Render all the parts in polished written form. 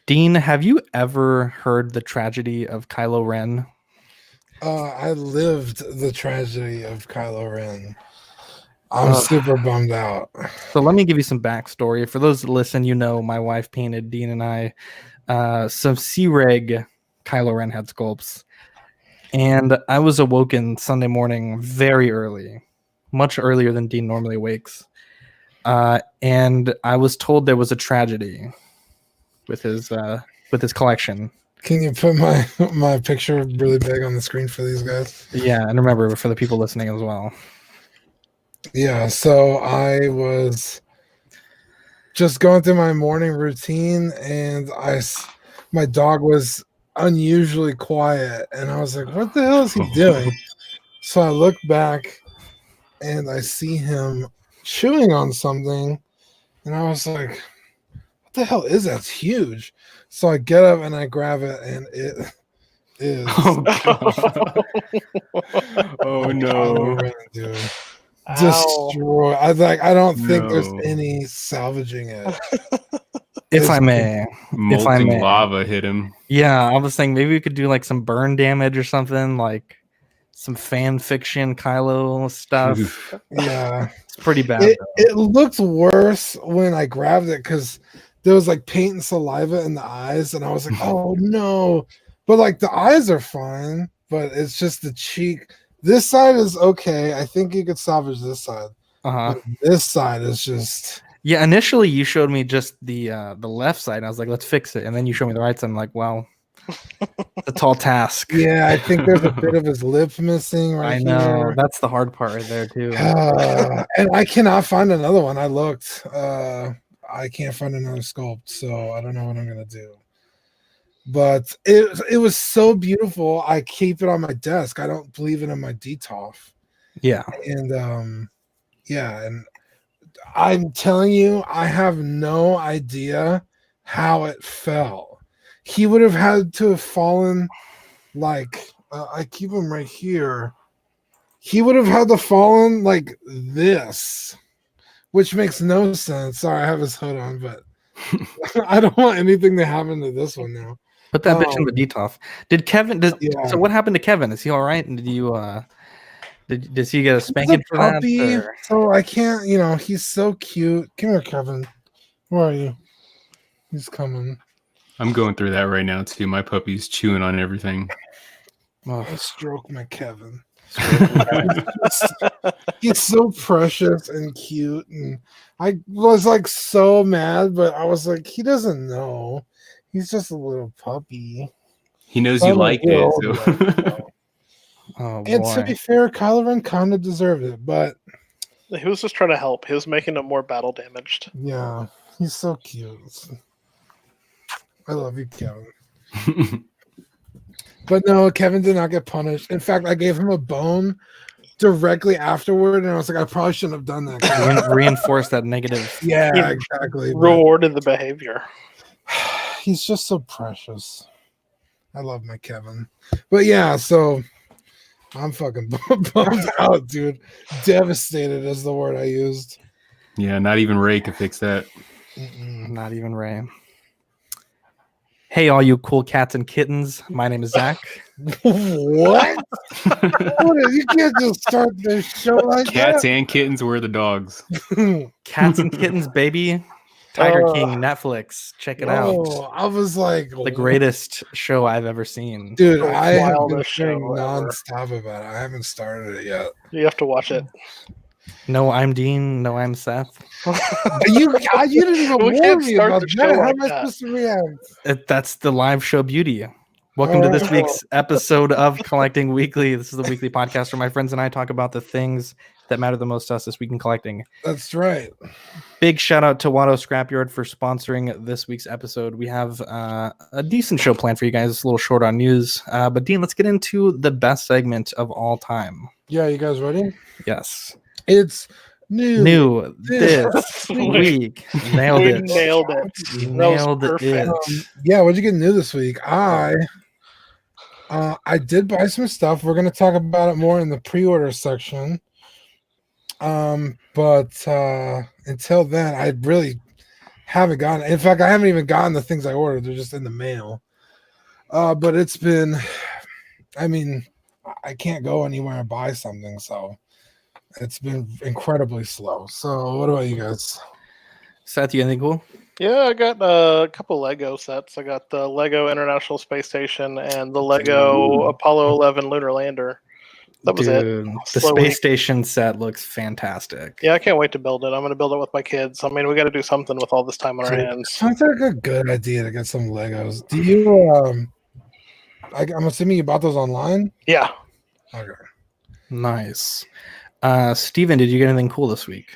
Dean, have you ever heard the tragedy of Kylo Ren? I lived the tragedy of Kylo Ren. I'm Uh, super bummed out. so let me give you some backstory. For those that listen, my wife painted Dean and I some C-Reg Kylo Ren head sculpts. And I was awoken Sunday morning very early, much earlier than Dean normally wakes. And I was told there was a tragedy with his collection. Can you put my picture really big on the screen for these guys? Yeah, and remember for the people listening as well. Yeah, so I was just going through my morning routine, and my dog was unusually quiet, and I was like, "What the hell is he doing?" So I look back, and I see him chewing on something, and I was like, "What the hell is that? It's huge." So I get up and I grab it, and it is. Oh no, dude. Destroy. I don't think there's No. any salvaging it. If I may. Molten lava hit him. Yeah, I was saying maybe we could do like some burn damage or something, like some fan fiction Kylo stuff. Yeah. It's pretty bad. It looked worse when I grabbed it because there was like paint and saliva in the eyes, and I was like, oh no. But like the eyes are fine, but it's just the cheek. This side is okay. I think you could salvage this side. Uh-huh. This side is just. Yeah, initially you showed me just the left side, and I was like, let's fix it. And then you showed me the right side. I'm like, wow, it's a tall task. Yeah, I think there's a bit of his lip missing right here. I know. That's the hard part right there, too. And I cannot find another one. I looked. I can't find another sculpt, so I don't know what I'm going to do. But it was so beautiful. I keep it on my desk. I don't leave it in my DTOF. Yeah. And yeah, and I'm telling you, I have no idea how it fell. He would have had to have fallen like I keep him right here. He would have had to fallen like this, which makes no sense. Sorry, I have his hood on, but I don't want anything to happen to this one now. Put that bitch in the DTOF. Did Kevin? Yeah. So what happened to Kevin? Is he all right? And did you? Does he get a spanking for puppy, that? So I can't. He's so cute. Come here, Kevin. Where are you? He's coming. I'm going through that right now too. My puppy's chewing on everything. Oh, stroke my Kevin. He's so precious and cute, and I was like so mad, but I was like, he doesn't know. He's just a little puppy. He knows you like it. So. Oh, and to be fair, Kylo Ren kind of deserved it, but he was just trying to help. He was making him more battle damaged. Yeah, he's so cute. I love you, Kevin. But no, Kevin did not get punished. In fact, I gave him a bone directly afterward, and I was like, I probably shouldn't have done that. Reinforce that negative. Yeah, exactly. Rewarded the behavior. He's just so precious. I love my Kevin. But yeah, so I'm fucking bummed out, dude. Devastated is the word I used. Yeah, not even Ray could fix that. Not even Ray. Hey, all you cool cats and kittens. My name is Zach. What? You can't just start this show like Cats that. and kittens were the dogs. Cats and kittens, baby. Tiger King, Netflix. Check it out. I was like, the greatest show I've ever seen. Dude, I have been saying nonstop about it. I haven't started it yet. You have to watch it. No, I'm Dean. No, I'm Seth. you didn't even warn me about that. How am I supposed to react? That's the live show beauty. Welcome to this week's episode of Collecting Weekly. This is the weekly podcast where my friends and I talk about the things that matter the most to us this week in collecting. That's right. Big shout out to Watto Scrapyard for sponsoring this week's episode. We have a decent show planned for you guys. It's a little short on news. But Dean, let's get into the best segment of all time. Yeah, you guys ready? Yes. It's new this week. Nailed it. Nailed it. Yeah, what'd you get new this week? I did buy some stuff. We're going to talk about it more in the pre-order section. But until then, I really haven't gotten. In fact, I haven't even gotten the things I ordered. They're just in the mail. But it's been. I mean, I can't go anywhere and buy something, so it's been incredibly slow. So, what about you guys? Seth, you anything cool? Yeah, I got a couple Lego sets. I got the Lego International Space Station and the Lego Apollo 11 Lunar Lander. That was it. Dude, the Slow space week. station set looks fantastic. Yeah, I can't wait to build it. I'm going to build it with my kids. I mean, we got to do something with all this time on our hands. Sounds like a good idea to get some Legos. Do you? I'm assuming you bought those online. Yeah. Okay. Nice. Steven, did you get anything cool this week?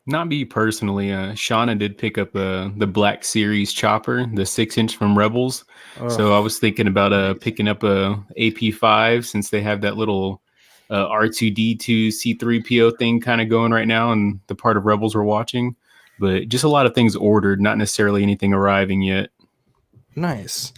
Not me personally. Shauna did pick up the Black Series chopper, the 6-inch from Rebels. So I was thinking about picking up a AP5 since they have that little R2D2 C3PO thing kind of going right now and the part of Rebels we're watching. But just a lot of things ordered, not necessarily anything arriving yet. Nice.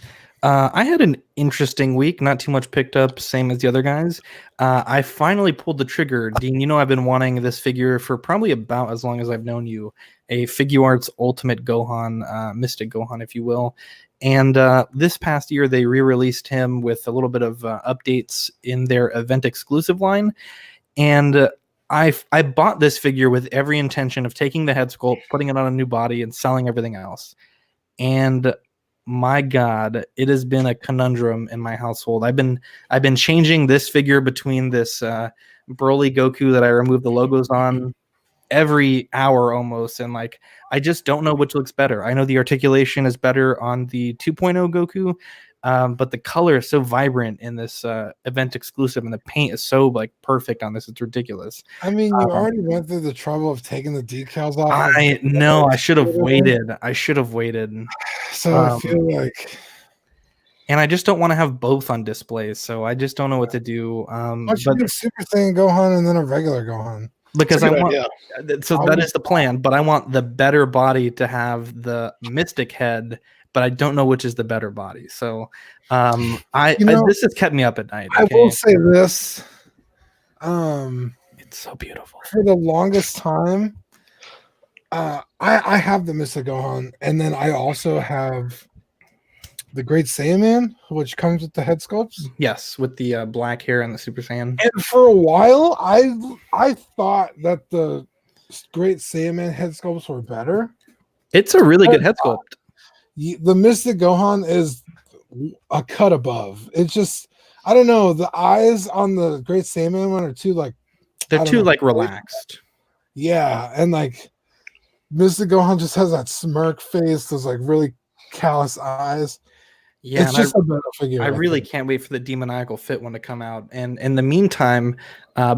I had an interesting week, not too much picked up, same as the other guys. I finally pulled the trigger. Dean, you know I've been wanting this figure for probably about as long as I've known you, a Figuarts Ultimate Gohan, Mystic Gohan, if you will. And this past year, they re-released him with a little bit of updates in their event exclusive line. And I bought this figure with every intention of taking the head sculpt, putting it on a new body, and selling everything else. And my God, it has been a conundrum in my household. I've been changing this figure between this Broly Goku that I removed the logos on every hour almost, and like I just don't know which looks better. I know the articulation is better on the 2.0 Goku, but the color is so vibrant in this event exclusive, and the paint is so like perfect on this. It's ridiculous. I mean, you already went through the trouble of taking the decals off. I know I should have waited. So I feel like, and I just don't want to have both on display, so I just don't know what to do. why should you do Super Saiyan Gohan and then a regular Gohan? Because I want, so I that would- is the plan. But I want the better body to have the Mystic head, but I don't know which is the better body. So, this has kept me up at night. I will say this. It's so beautiful. For the longest time, I have the Mystic Gohan, and then I also have the Great Saiyaman, which comes with the head sculpts. Yes, with the black hair and the Super Saiyan. And for a while, I thought that the Great Saiyaman head sculpts were better. It's a really good head sculpt. The Mystic Gohan is a cut above. It's just, I don't know. The eyes on the Great Saiyaman one are too like, they're too like relaxed. Yeah, and like Mystic Gohan just has that smirk face, those like really callous eyes. Yeah, it's just a better figure. I really can't wait for the Demoniacal Fit one to come out. And in the meantime,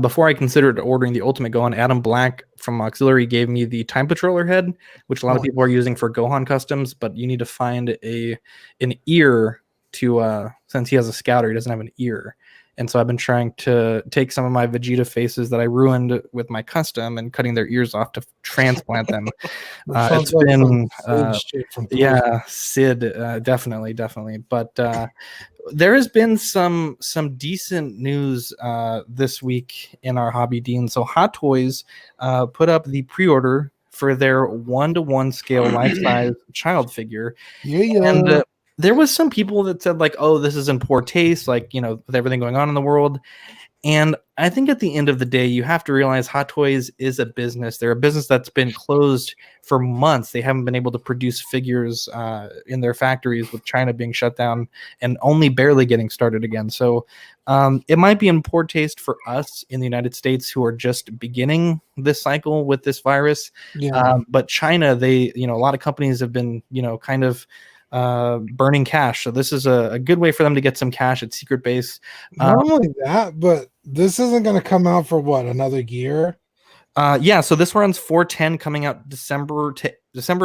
before I considered ordering the Ultimate Gohan, Adam Black from Auxiliary gave me the Time Patroller head, which a lot of people are using for Gohan customs, but you need to find an ear to since he has a scouter, he doesn't have an ear. And so I've been trying to take some of my Vegeta faces that I ruined with my custom and cutting their ears off to transplant them. It's been, Sid, definitely. But there has been some decent news this week in our hobby, Dean. So Hot Toys put up the pre-order for their 1-to-1 scale life-size child figure. And there was some people that said like, oh, this is in poor taste, like, you know, with everything going on in the world. And I think at the end of the day, you have to realize Hot Toys is a business. They're a business that's been closed for months. They haven't been able to produce figures in their factories with China being shut down and only barely getting started again. So it might be in poor taste for us in the United States who are just beginning this cycle with this virus. But China, a lot of companies have been, kind of burning cash. So this is a good way for them to get some cash at Secret Base. Not only that, but this isn't going to come out for what, another year? So this runs 4/10, coming out December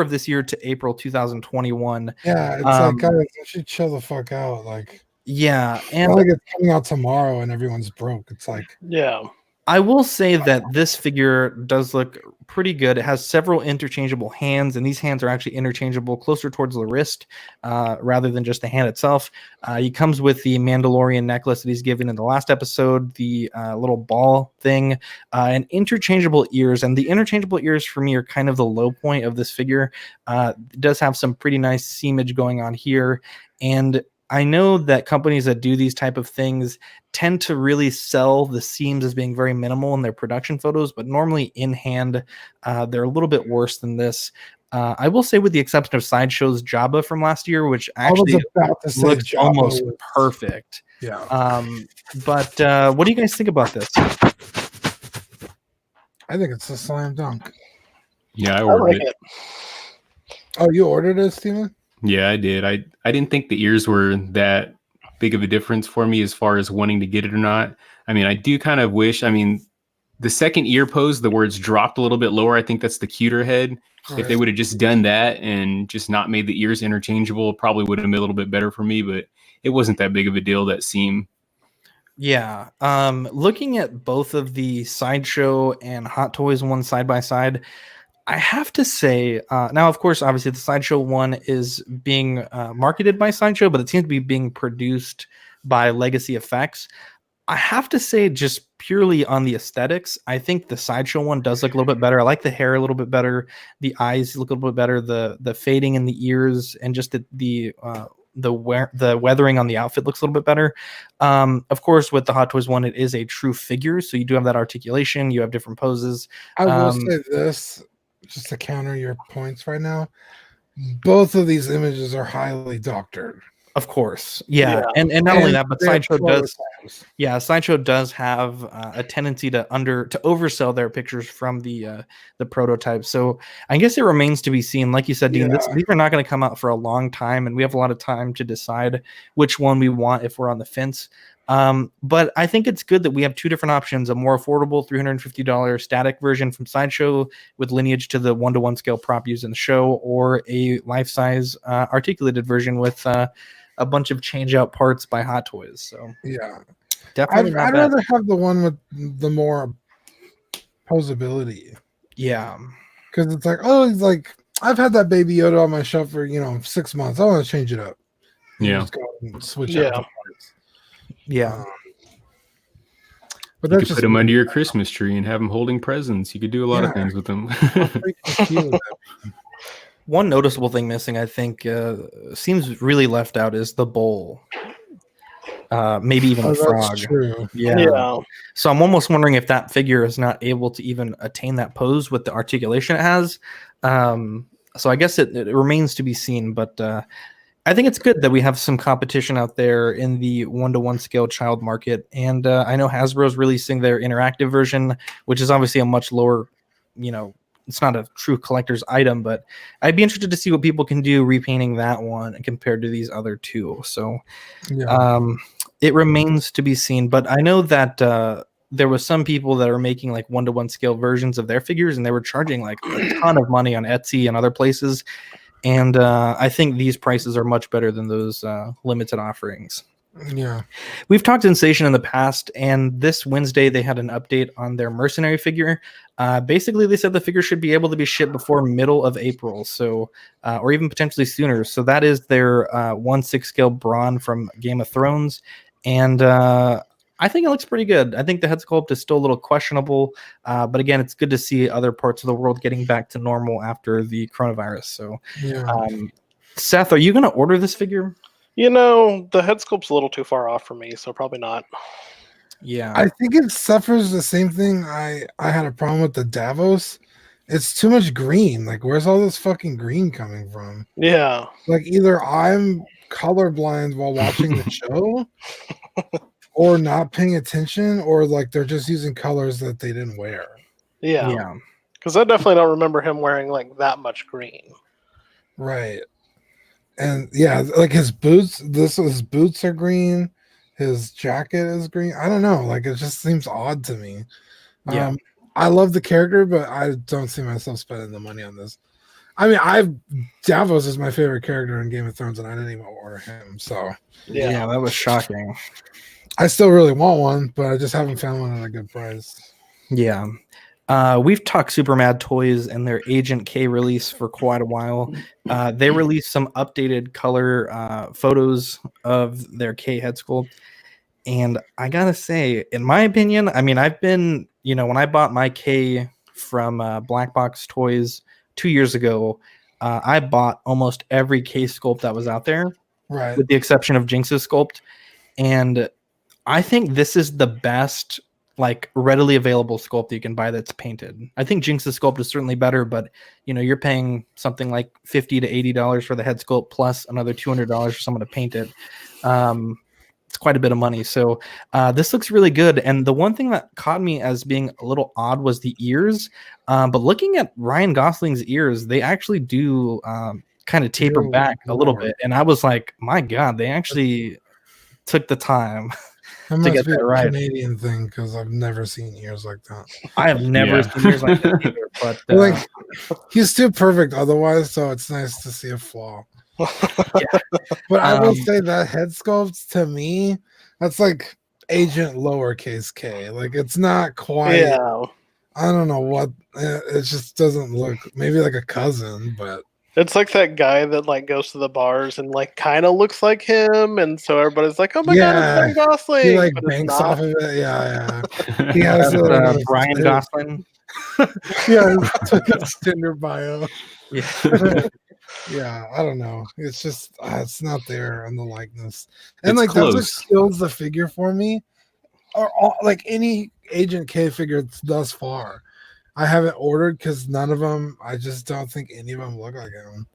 of this year to April 2021. Yeah, it's like, guys, you should chill the fuck out. Like, yeah, and like it's coming out tomorrow and everyone's broke. It's like, yeah. I will say that this figure does look pretty good. It has several interchangeable hands, and these hands are actually interchangeable closer towards the wrist rather than just the hand itself. He comes with the Mandalorian necklace that he's given in the last episode, the little ball thing, and interchangeable ears. And the interchangeable ears for me are kind of the low point of this figure. It does have some pretty nice seamage going on here. And I know that companies that do these type of things tend to really sell the seams as being very minimal in their production photos, but normally in hand, they're a little bit worse than this. I will say, with the exception of Sideshow's Jabba from last year, which actually looks almost perfect. Yeah. But what do you guys think about this? I think it's a slam dunk. Yeah, I ordered it. Oh, you ordered it, Steven? Yeah, I did. I didn't think the ears were that big of a difference for me as far as wanting to get it or not. I mean, I do kind of wish, the second ear pose, the words dropped a little bit lower. I think that's the cuter head. Right. If they would have just done that and just not made the ears interchangeable, probably would have been a little bit better for me, but it wasn't that big of a deal, that seam. Yeah. Looking at both of the Sideshow and Hot Toys one side by side, I have to say, now, of course, obviously the Sideshow one is being marketed by Sideshow, but it seems to be being produced by Legacy Effects. I have to say, just purely on the aesthetics, I think the Sideshow one does look a little bit better. I like the hair a little bit better. The eyes look a little bit better. The fading in the ears and just the weathering on the outfit looks a little bit better. Of course, with the Hot Toys one, it is a true figure, so you do have that articulation. You have different poses. I will say this, just to counter your points right now, both of these images are highly doctored. Of course, yeah. And not only that, but Sideshow does have a tendency to oversell their pictures from the prototype. So I guess it remains to be seen. Like you said, Dean, these are not going to come out for a long time, and we have a lot of time to decide which one we want if we're on the fence. But I think it's good that we have two different options: a more affordable $350 static version from Sideshow with lineage to the 1-to-1 scale prop used in the show, or a life-size articulated version with a bunch of change-out parts by Hot Toys. So yeah, definitely. I'd rather have the one with the more posability. Yeah, because it's like, it's like, I've had that Baby Yoda on my shelf for 6 months. I want to change it up. Yeah, just go and switch out the parts. Yeah. But you could put them under your Christmas tree and have them holding presents. You could do a lot of things with them. One noticeable thing missing, I think, seems really left out, is the bowl. Maybe even a frog. That's true. Yeah. So I'm almost wondering if that figure is not able to even attain that pose with the articulation it has. So I guess it remains to be seen, but I think it's good that we have some competition out there in the 1-to-1 scale child market. And I know Hasbro's releasing their interactive version, which is obviously a much lower, it's not a true collector's item, but I'd be interested to see what people can do repainting that one compared to these other two. So it remains to be seen. But I know that there was some people that are making like 1-to-1 scale versions of their figures, and they were charging like a ton of money on Etsy and other places. And I think these prices are much better than those limited offerings. Yeah. We've talked Sensation in the past, and this Wednesday they had an update on their mercenary figure. Basically, they said the figure should be able to be shipped before middle of April, so or even potentially sooner. So that is their 1/6 scale Brawn from Game of Thrones, and I think it looks pretty good. I think the head sculpt is still a little questionable, but again, it's good to see other parts of the world getting back to normal after the coronavirus. So, Seth, are you going to order this figure? The head sculpt's a little too far off for me, so probably not. Yeah, I think it suffers the same thing. I had a problem with the Davos. It's too much green. Like, where's all this fucking green coming from? Yeah. Like, either I'm colorblind while watching the show, or not paying attention, or like they're just using colors that they didn't wear. Yeah. Because I definitely don't remember him wearing like that much green. Right. And like his boots, his boots are green. His jacket is green. I don't know. Like, it just seems odd to me. Yeah. I love the character, but I don't see myself spending the money on this. I mean, Davos is my favorite character in Game of Thrones, and I didn't even order him. So yeah, that was shocking. I still really want one, but I just haven't found one at a good price. Yeah. We've talked Super Mad Toys and their Agent K release for quite a while. They released some updated color photos of their K head sculpt. And I gotta say, in my opinion, I mean, I've been, when I bought my K from Black Box Toys 2 years ago, I bought almost every K sculpt that was out there, Right. with the exception of Jinx's sculpt. And I think this is the best, like, readily available sculpt you can buy that's painted. I think Jinx's sculpt is certainly better, but you're paying something like $50 to $80 for the head sculpt plus another $200 for someone to paint it. It's quite a bit of money. So this looks really good. And the one thing that caught me as being a little odd was the ears. But looking at Ryan Gosling's ears, they actually do kind of taper back a little bit. And I was like, my God, they actually took the time That to must get be that a right. Canadian thing because I've never seen ears like that. I have never seen ears like that either. But like, he's too perfect otherwise, so it's nice to see a flaw. yeah. But I will say that head sculpt, to me, that's like Agent lowercase k. Like, it's not quite. Yeah. I don't know what. It just doesn't look. Maybe like a cousin, but it's like that guy that like goes to the bars and like kind of looks like him, and so everybody's like, "Oh my God, it's Ryan Gosling!" He like but banks off of it. Yeah. He That's has Ryan Gosling. Yeah, took his Tinder bio. Yeah. Yeah, I don't know. It's just it's not there on the likeness, and It's like close. that's what kills the figure for me. Or like any Agent K figure thus far, I haven't ordered because none of them. I just don't think any of them look like him.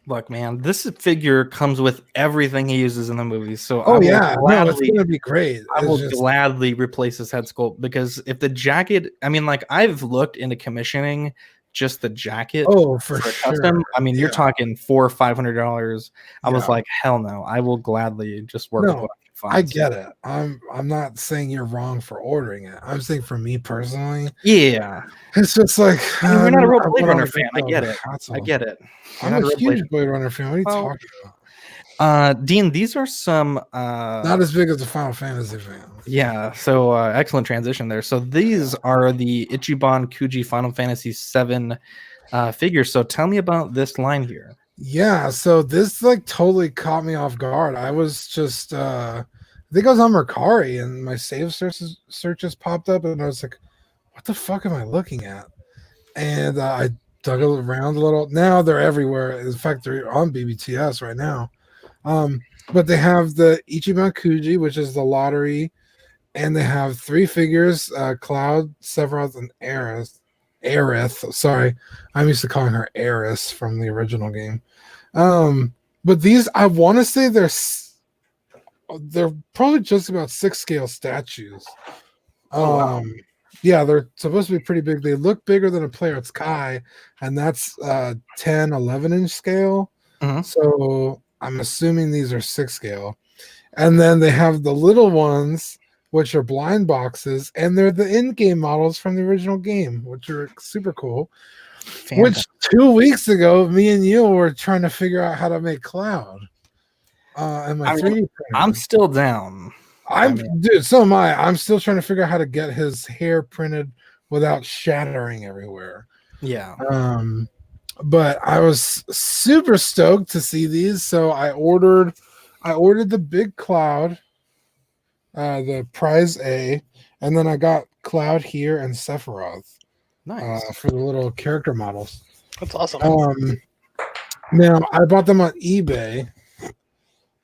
Look, man, this figure comes with everything he uses in the movies. So it's gonna be great. I will gladly replace his head sculpt, because if the jacket, I mean, like, I've looked into commissioning just the jacket. For sure. Custom. I mean, you're talking $400 or $500. I was like, hell no, I will gladly just work with what I can find. I get it. I'm not saying you're wrong for ordering it. I'm saying for me personally, it's just like, you're not a real Blade Runner fan. I get it. I get it. I'm a huge Blade Runner fan. What are you talking about? Dean, these are some not as big as the Final Fantasy fan. Yeah, so excellent transition there. So these are the Ichiban Kuji Final Fantasy VII figures. So tell me about this line here. Yeah, so this like totally caught me off guard. I was just I think I was on Mercari and my save searches popped up, and I was like, what the fuck am I looking at? And I dug around a little. Now they're everywhere. In fact, they're on BBTS right now. But they have the Ichiban Kuji, which is the lottery, and they have 3 figures: Cloud, Sephiroth, and Aerith. Sorry, I'm used to calling her Eris from the original game. But these, I want to say they're probably just about 6 scale statues. Wow. Yeah, they're supposed to be pretty big. They look bigger than a Player's Kai, and that's 10, 11 inch scale. So I'm assuming these are 6 scale. And then they have the little ones, which are blind boxes, and they're the in-game models from the original game, which are super cool. Which 2 weeks ago, me and you were trying to figure out how to make Cloud. And my 3D printer. I'm still down. Dude, so am I. I'm still trying to figure out how to get his hair printed without shattering everywhere. Yeah. But I was super stoked to see these, so I ordered the big Cloud, the prize A, and then I got Cloud here and Sephiroth. Nice. For the little character models. That's awesome. Now I bought them on eBay,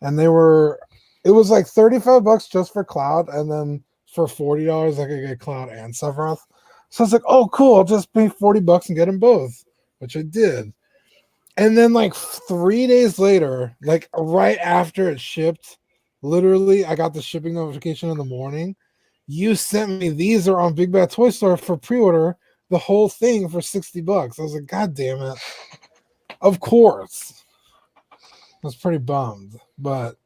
and it was like $35 just for Cloud, and then for $40 I could get Cloud and Sephiroth. So I was like, oh cool, I'll just pay $40 and get them both, which I did. And then like 3 days later, like right after it shipped, literally I got the shipping notification in the morning. You sent me, these are on Big Bad Toy Store for pre-order, the whole thing for $60. I was like, God damn it. Of course. I was pretty bummed. But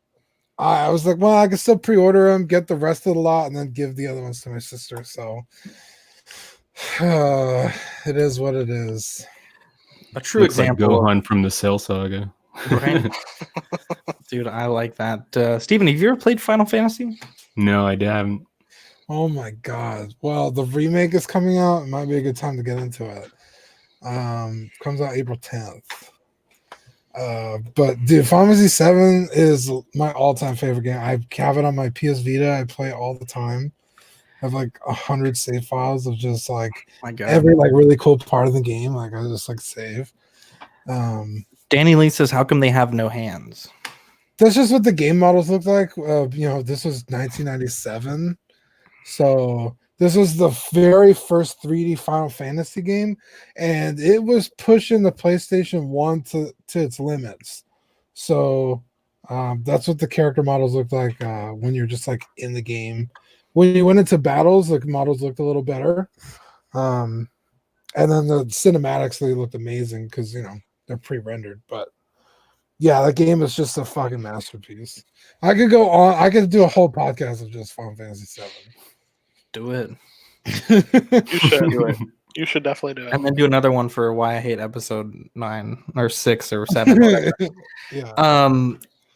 I was like, well, I can still pre-order them, get the rest of the lot, and then give the other ones to my sister. So it is what it is. A true example. Like Gohan from the Cell Saga. Right? Dude, I like that. Steven, have you ever played Final Fantasy? No, I haven't. Oh my god. Well, the remake is coming out. It might be a good time to get into it. Comes out April 10th. But dude, Final Fantasy 7 is my all-time favorite game. I have it on my PS Vita. I play it all the time. I have like 100 save files of just like My God. every like really cool part of the game. Like I just like save. Danny Lee says, "How come they have no hands?" That's just what the game models look like. This was 1997, so this was the very first 3D Final Fantasy game, and it was pushing the PlayStation 1 to its limits. So that's what the character models looked like when you're just like in the game. When you went into battles, the models looked a little better. And then the cinematics, they looked amazing because they're pre-rendered. But yeah, that game is just a fucking masterpiece. I could go on. I could do a whole podcast of just Final Fantasy 7. Do it. You should do it. You should definitely do it. And then do another one for why I hate episode 9 or 6 or 7. Whatever. Yeah.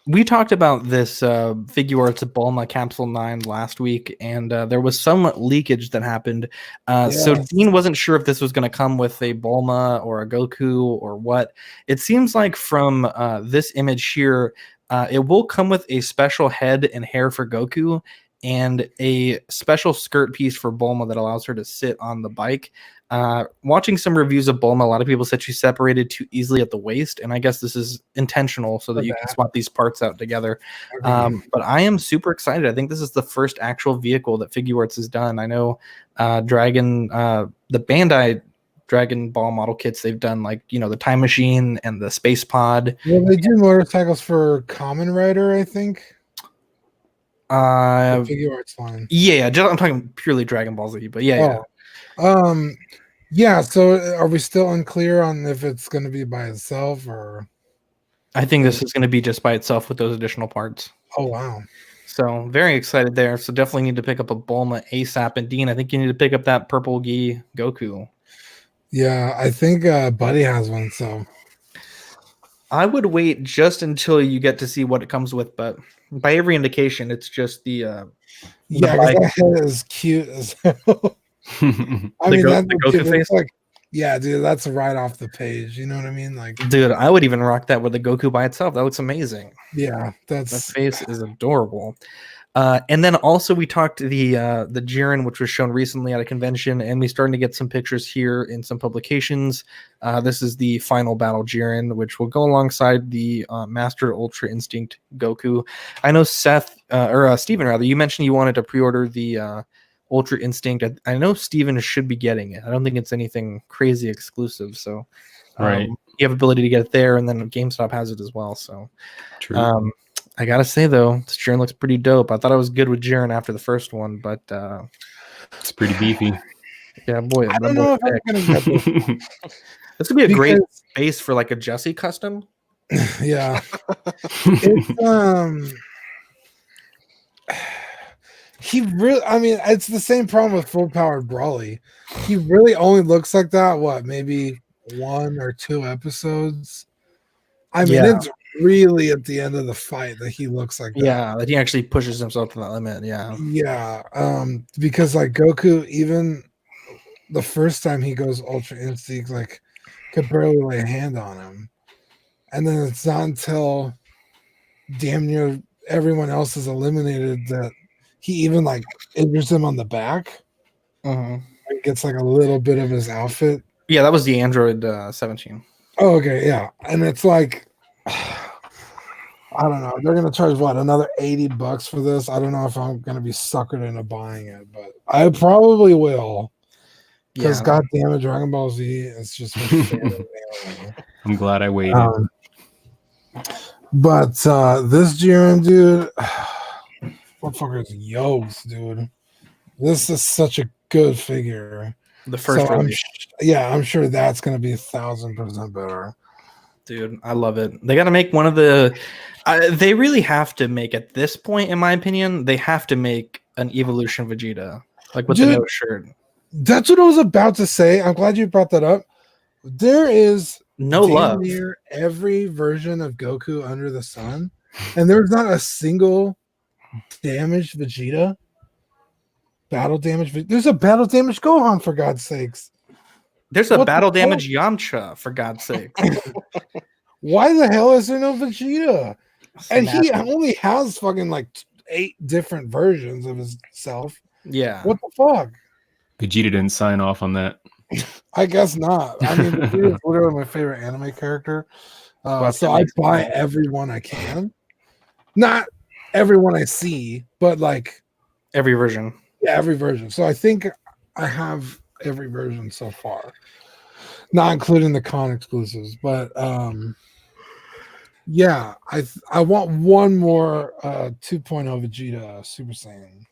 We talked about this figure arts Bulma Capsule 9 last week, and there was some leakage that happened. So Yes. Dean wasn't sure if this was going to come with a Bulma or a Goku or what. It seems like from this image here, it will come with a special head and hair for Goku and a special skirt piece for Bulma that allows her to sit on the bike. Watching some reviews of Bulma, a lot of people said she separated too easily at the waist, and I guess this is intentional so that you can swap these parts out together. But I am super excited. I think this is the first actual vehicle that Figuarts has done. I know the Bandai Dragon Ball model kits, they've done like, the Time Machine and the Space Pod. Well, they do motorcycles for Kamen Rider, I think. The figure arts line. Yeah, I'm talking purely Dragon Ball Z, but yeah. Yeah, so are we still unclear on if it's going to be by itself or? I think this is going to be just by itself with those additional parts. Oh, wow. So very excited there. So definitely need to pick up a Bulma ASAP. And Dean, I think you need to pick up that purple gi Goku. Yeah, I think Buddy has one, so. I would wait just until you get to see what it comes with, but by every indication, it's just the yeah, because that head is cute as hell. I mean, the Goku face? Like, yeah, dude, that's right off the page. You know what I mean? Like, dude, I would even rock that with the Goku by itself. That looks amazing. Yeah, that face is adorable. And then also we talked the Jiren, which was shown recently at a convention, and we starting to get some pictures here in some publications. This is the final battle Jiren, which will go alongside the Master Ultra Instinct Goku. I know Seth or Steven rather, you mentioned you wanted to pre-order the Ultra Instinct. I know Steven should be getting it. I don't think it's anything crazy exclusive, so right. You have ability to get it there, and then GameStop has it as well. So true. I gotta say though, this Jiren looks pretty dope. I thought I was good with Jiren after the first one, but it's pretty beefy. Yeah, boy. I don't know if I'm gonna get this. This would be a great base for like a Jesse custom. Yeah. It's he really, I mean, it's the same problem with full powered Brawly. He really only looks like that, maybe 1 or 2 episodes. I mean, it's really at the end of the fight that he looks like that. Yeah, that he actually pushes himself to that limit. Yeah. Yeah. Because like Goku, even the first time he goes Ultra Instinct, like could barely lay a hand on him. And then it's not until damn near everyone else is eliminated that he even like injures him on the back. He gets like a little bit of his outfit. Yeah, that was the Android 17. Oh, okay, yeah. And it's like, I don't know. They're gonna charge another $80 for this. I don't know if I'm gonna be suckered into buying it, but I probably will. Because God damn it, Dragon Ball Z is just my favorite. I'm glad I waited. But this Jiren, dude, motherfucker's yokes, dude. This is such a good figure. The first one. I'm sure that's gonna be 1,000% better. Dude, I love it. They got to make one of the. They really have to make at this point, in my opinion, they have to make an evolution Vegeta, like with the no shirt. That's what I was about to say. I'm glad you brought that up. There is no love near every version of Goku under the sun, and there's not a single damaged Vegeta. battle damage. There's a battle damage Gohan, for God's sakes. There's a What the battle fuck? damage Yamcha, for God's sake. Why the hell is there no Vegeta? And he Nasty. only has fucking like 8 different versions of himself. Yeah. What the fuck? Vegeta didn't sign off on that. I guess not. I mean, Vegeta is literally my favorite anime character. Well, So that I makes buy sense. every one I can. Not every one I see, but like Every version. yeah, every version. So I think I have every version so far, not including the con exclusives. But yeah, I want one more 2.0 Vegeta Super Saiyan.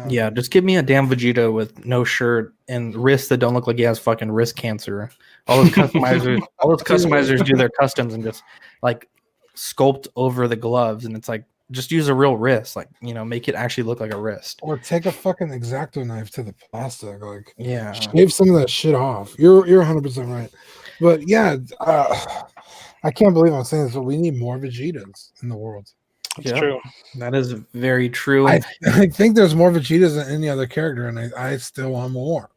Yeah, just give me a damn Vegeta with no shirt and wrists that don't look like he has fucking wrist cancer. All those customizers do their customs and just like sculpt over the gloves, and it's like just use a real wrist, like make it actually look like a wrist. Or take a fucking X-Acto knife to the plastic, like Yeah, shave some of that shit off. You're 100% right. But yeah, I can't believe I'm saying this, but we need more Vegetas in the world. It's true. That is very true. I think there's more Vegetas than any other character, and I still want more.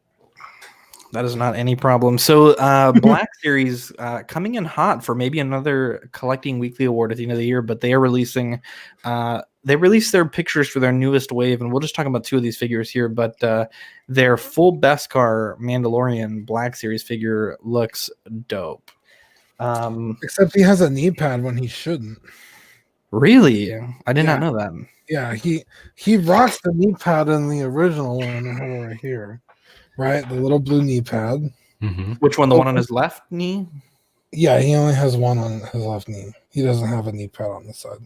That is not any problem. So Black Series coming in hot for maybe another Collecting Weekly award at the end of the year, but they are releasing they released their pictures for their newest wave, and we'll just talk about 2 of these figures here, but their full Beskar Mandalorian Black Series figure looks dope. Except he has a knee pad when he shouldn't. Really? I did not know that. Yeah, he rocks the knee pad in the original one. I have it right here. Right, the little blue knee pad. Mm-hmm. Which one? The one on his left knee? Yeah, he only has one on his left knee. He doesn't have a knee pad on the side.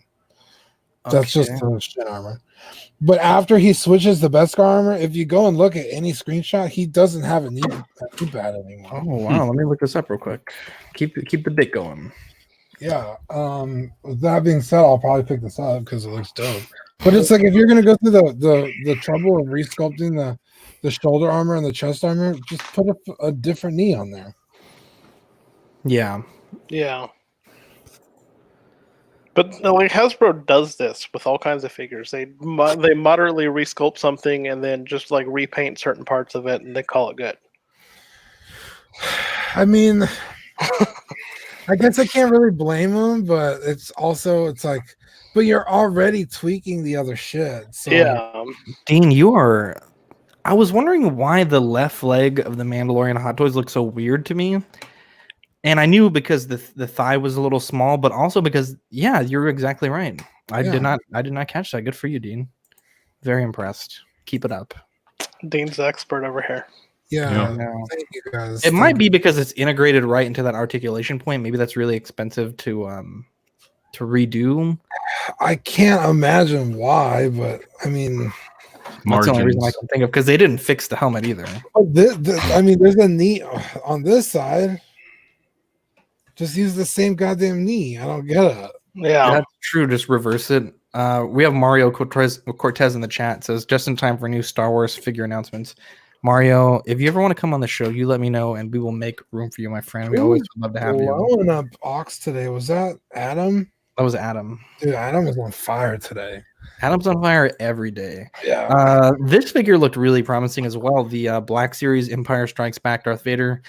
That's just the shin armor. But after he switches the Beskar armor, if you go and look at any screenshot, he doesn't have a knee pad anymore. Oh wow! Let me look this up real quick. Keep the bit going. Yeah. With that being said, I'll probably pick this up because it looks dope. But it's like if you're gonna go through the trouble of resculpting the shoulder armor and the chest armor, just put a different knee on there. Yeah. Yeah. But like Hasbro does this with all kinds of figures. They moderately resculpt something and then just like repaint certain parts of it, and they call it good. I mean, I guess I can't really blame them, but it's like, but you're already tweaking the other shit. So. Yeah. Dean, I was wondering why the left leg of the Mandalorian Hot Toys looked so weird to me. And I knew because the thigh was a little small, but also because, yeah, you're exactly right. I did not catch that. Good for you, Dean. Very impressed. Keep it up. Dean's the expert over here. Yeah. Thank you guys. It might be because it's integrated right into that articulation point. Maybe that's really expensive to redo. I can't imagine why, but I mean, that's the only reason I can think of, because they didn't fix the helmet either. I mean, there's a knee on this side. Just use the same goddamn knee. I don't get it. Yeah, that's true. Just reverse it. We have Mario Cortez in the chat. It says just in time for new Star Wars figure announcements. Mario, if you ever want to come on the show, you let me know and we will make room for you, my friend. We always would love to have you. I went up Ox today. Was that Adam? That was Adam. Dude, Adam was on fire today. Adam's on fire every day. Yeah. This figure looked really promising as well. The Black Series Empire Strikes Back Darth Vader.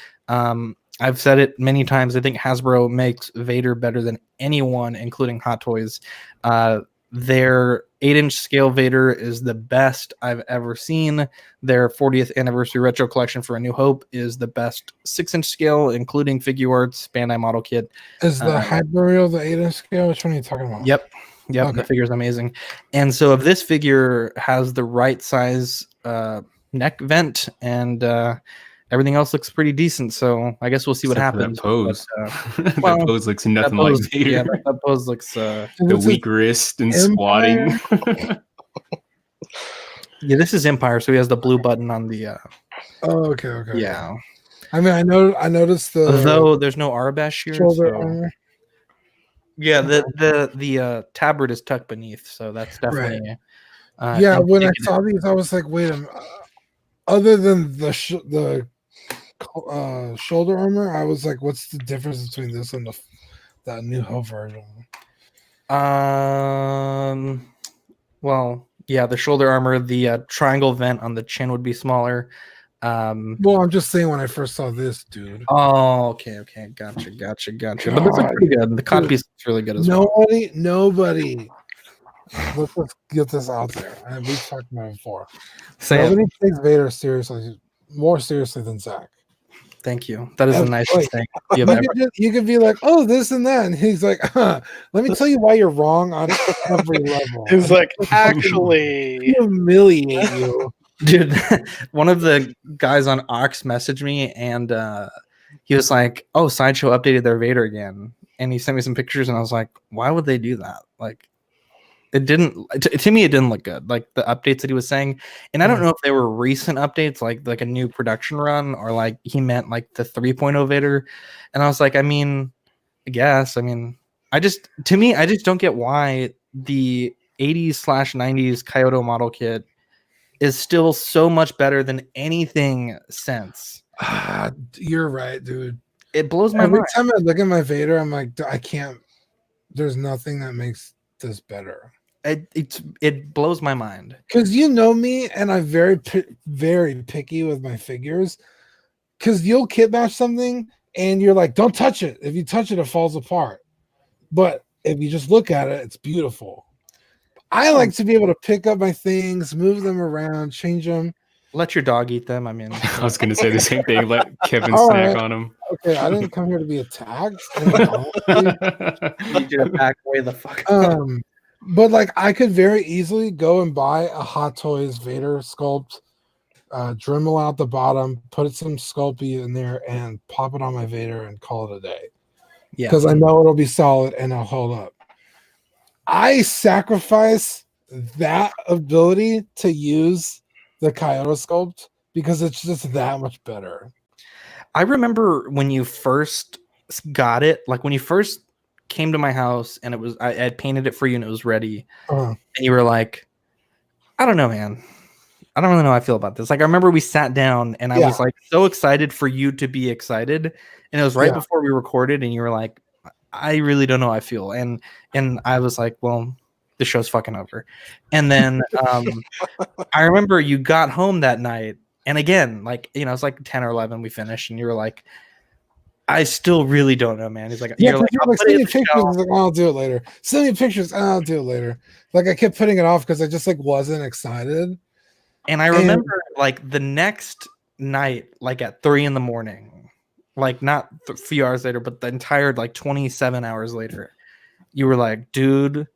I've said it many times. I think Hasbro makes Vader better than anyone, including Hot Toys. Their 8-inch scale Vader is the best I've ever seen. Their 40th anniversary retro collection for A New Hope is the best 6-inch scale, including figure arts, Bandai model kit. Is the Hyperreal the 8-inch scale? Which one are you talking about? Yep. Okay. The figure is amazing. And so if this figure has the right size neck vent and everything else looks pretty decent, so I guess we'll see what happens. That pose. But, that pose looks nothing like Vader. Yeah, that pose looks the weak wrist and squatting. Yeah, this is Empire, so he has the blue button on the Oh, okay. Yeah. I mean, I noticed though there's no Arabesh here. Shoulder armor. Yeah, the tabard is tucked beneath, so that's definitely yeah, when I saw these, I was like, wait a minute. Other than the shoulder armor, I was like, what's the difference between this and that New Hope version? Well, Yeah, the shoulder armor, the triangle vent on the chin would be smaller. Well, I'm just saying when I first saw this, dude. Oh, okay, gotcha. But this is God, pretty good. The cod piece is really good as well. Nobody. Let's just get this out there. And we've talked about it before. Say it. Nobody takes Vader seriously, more seriously than Zach. Thank you. That is the nicest Like, thing you've ever. you could be like, oh, this and that. And he's like, let me tell you why you're wrong on every level. He's like, actually, humiliate you. Dude, one of the guys on Ox messaged me and he was like, oh, Sideshow updated their Vader again. And he sent me some pictures and I was like, why would they do that? Like, it didn't, to me, it didn't look good. Like the updates that he was saying. And I don't know if they were recent updates, like a new production run, or like he meant like the 3.0 Vader. And I was like, I mean, I guess, I just don't get why the 80s/90s Kyoto model kit is still so much better than anything since. You're right, dude. It blows my Every mind. time I look at my Vader, I'm like, I can't. There's nothing that makes this better. It blows my mind. Because you know me, and I'm very picky with my figures. Because you'll kit match something, and you're like, don't touch it. If you touch it, it falls apart. But if you just look at it, it's beautiful. I like to be able to pick up my things, move them around, change them. Let your dog eat them. I was going to say the same thing. Let Kevin All snack right. on them. Okay, I didn't come here to be attacked. You need you to back away the fuck. But like, I could very easily go and buy a Hot Toys Vader sculpt, Dremel out the bottom, put some Sculpey in there, and pop it on my Vader and call it a day. Yeah, because I know it'll be solid and it'll hold up. I sacrifice that ability to use the Kyoto sculpt because it's just that much better. I remember when you first got it, like when you first came to my house and it was, I had painted it for you and it was ready. And you were like, I don't know, man. I don't really know how I feel about this. Like, I remember we sat down and I was like so excited for you to be excited. And it was right before we recorded and you were like, I really don't know how I feel. And I was like, well, the show's fucking over. And then I remember you got home that night. And again, like, you know, it's like 10 or 11 we finished and you were like, I still really don't know, man. He's like, you're like send me pictures. Like, I'll do it later. Send me pictures. I'll do it later. Like, I kept putting it off because I just like wasn't excited. And I remember like the next night, like at 3 a.m, like not a few hours later, but the entire like 27 hours later, you were like, dude,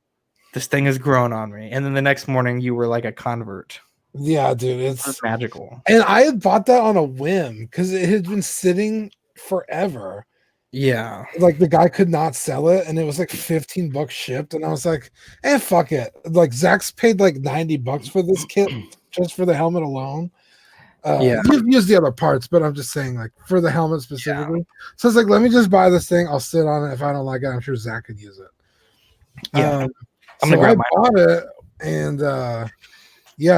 this thing has grown on me. And then the next morning you were like a convert. Yeah, dude, it's magical. And I had bought that on a whim because it had been sitting forever. Yeah, like the guy could not sell it and it was like $15 shipped, and I was like, fuck it. Like, Zach's paid like $90 for this kit just for the helmet alone. You've used the other parts, but I'm just saying, like, for the helmet specifically. So it's like, let me just buy this thing. I'll sit on it. If I don't like it, I'm sure Zach could use it. I'm so I bought it, and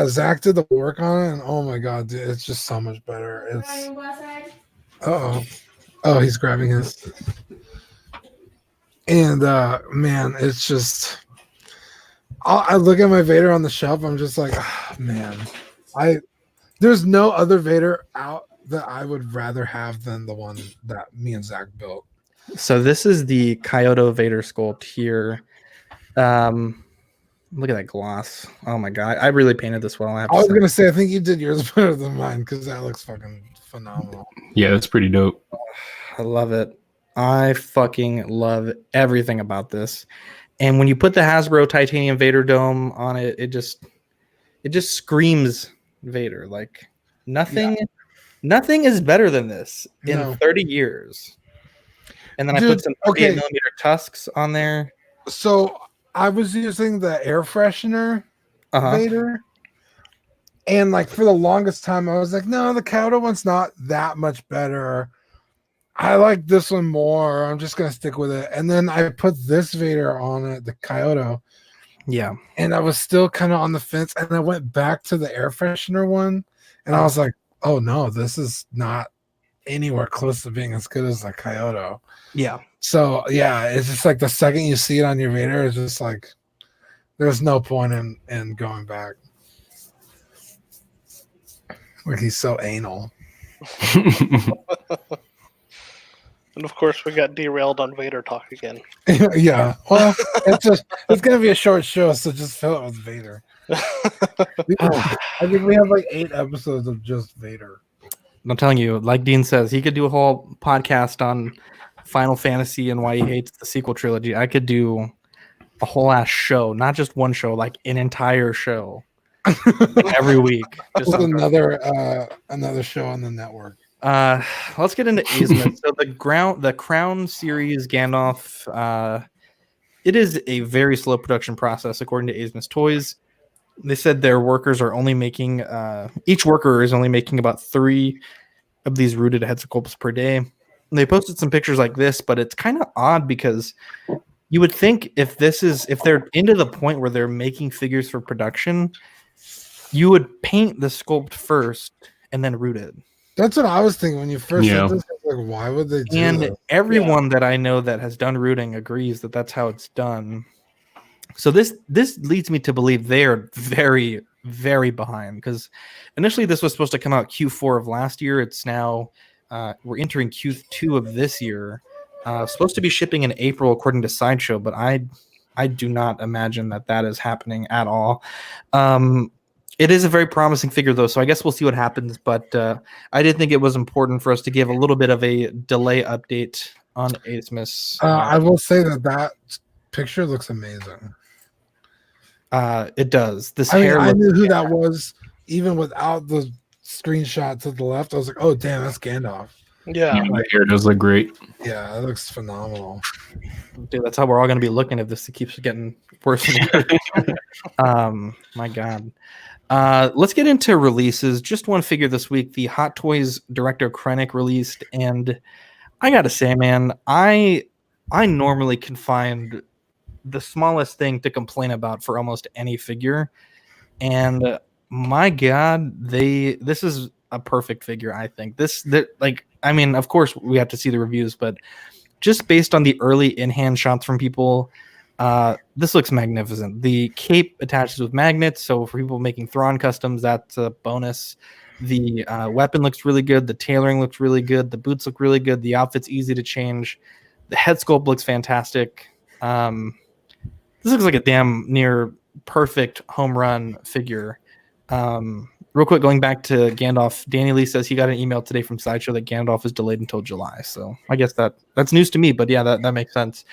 Zach did the work on it, and oh my god, dude, it's just so much better. It's he's grabbing his. And man, it's just, I look at my Vader on the shelf, I'm just like, man, there's no other Vader out that I would rather have than the one that me and Zach built. So this is the Kyoto Vader sculpt here. Look at that gloss. Oh my god, I really painted this well. I was gonna say, I think you did yours better than mine because that looks fucking phenomenal. Yeah, that's pretty dope. I love it. I fucking love everything about this. And when you put the Hasbro titanium Vader dome on it, it just screams Vader. Like nothing is better than this in 30 years. And then I put some 48mm tusks on there. So I was using the air freshener Vader. And like for the longest time, I was like, no, the Kyoto one's not that much better. I like this one more. I'm just going to stick with it. And then I put this Vader on it, the Kyoto. Yeah. And I was still kind of on the fence. And I went back to the air freshener one. And I was like, oh no, this is not anywhere close to being as good as the Kyoto. Yeah. So yeah, it's just like the second you see it on your Vader, it's just like, there's no point in going back. Like he's so anal. And of course, we got derailed on Vader talk again. Yeah. Well, it's gonna be a short show, so just fill it with Vader. I think we have like 8 episodes of just Vader. I'm telling you, like Dean says, he could do a whole podcast on Final Fantasy and why he hates the sequel trilogy. I could do a whole ass show, not just one show, like an entire show every week. Just another show on the network. Let's get into Azimuth. So the Crown series Gandalf, it is a very slow production process according to Azimuth Toys. They said their workers are only making each worker is only making about 3 of these rooted head sculpts per day. And they posted some pictures like this, but it's kind of odd because you would think if they're into the point where they're making figures for production, you would paint the sculpt first and then root it. That's what I was thinking when you first said this. I was like, why would they do and that? Everyone that I know that has done rooting agrees that that's how it's done. So this leads me to believe they are very, very behind, because initially this was supposed to come out Q4 of last year. It's now we're entering Q2 of this year. Supposed to be shipping in April according to Sideshow, but I do not imagine that is happening at all. It is a very promising figure, though, so I guess we'll see what happens. But I did think it was important for us to give a little bit of a delay update on Azimuth. I will say that picture looks amazing. It does. I knew who that was even without the screenshot to the left. I was like, oh, damn, that's Gandalf. Yeah. My hair does look great. Yeah, it looks phenomenal. Dude, that's how we're all going to be looking if this keeps getting worse and worse. My God. Let's get into releases. Just one figure this week. The Hot Toys Director Krennic released, and I gotta say, man, I normally can find the smallest thing to complain about for almost any figure, and my God, this is a perfect figure. I think of course we have to see the reviews, but just based on the early in-hand shots from people, this looks magnificent. The cape attaches with magnets, so for people making Thrawn customs, that's a bonus. The weapon looks really good. The tailoring looks really good. The boots look really good. The outfit's easy to change. The head sculpt looks fantastic. This looks like a damn near perfect home run figure. Real quick, going back to Gandalf, Danny Lee says he got an email today from Sideshow that Gandalf is delayed until July. So I guess that's news to me, but yeah, that makes sense.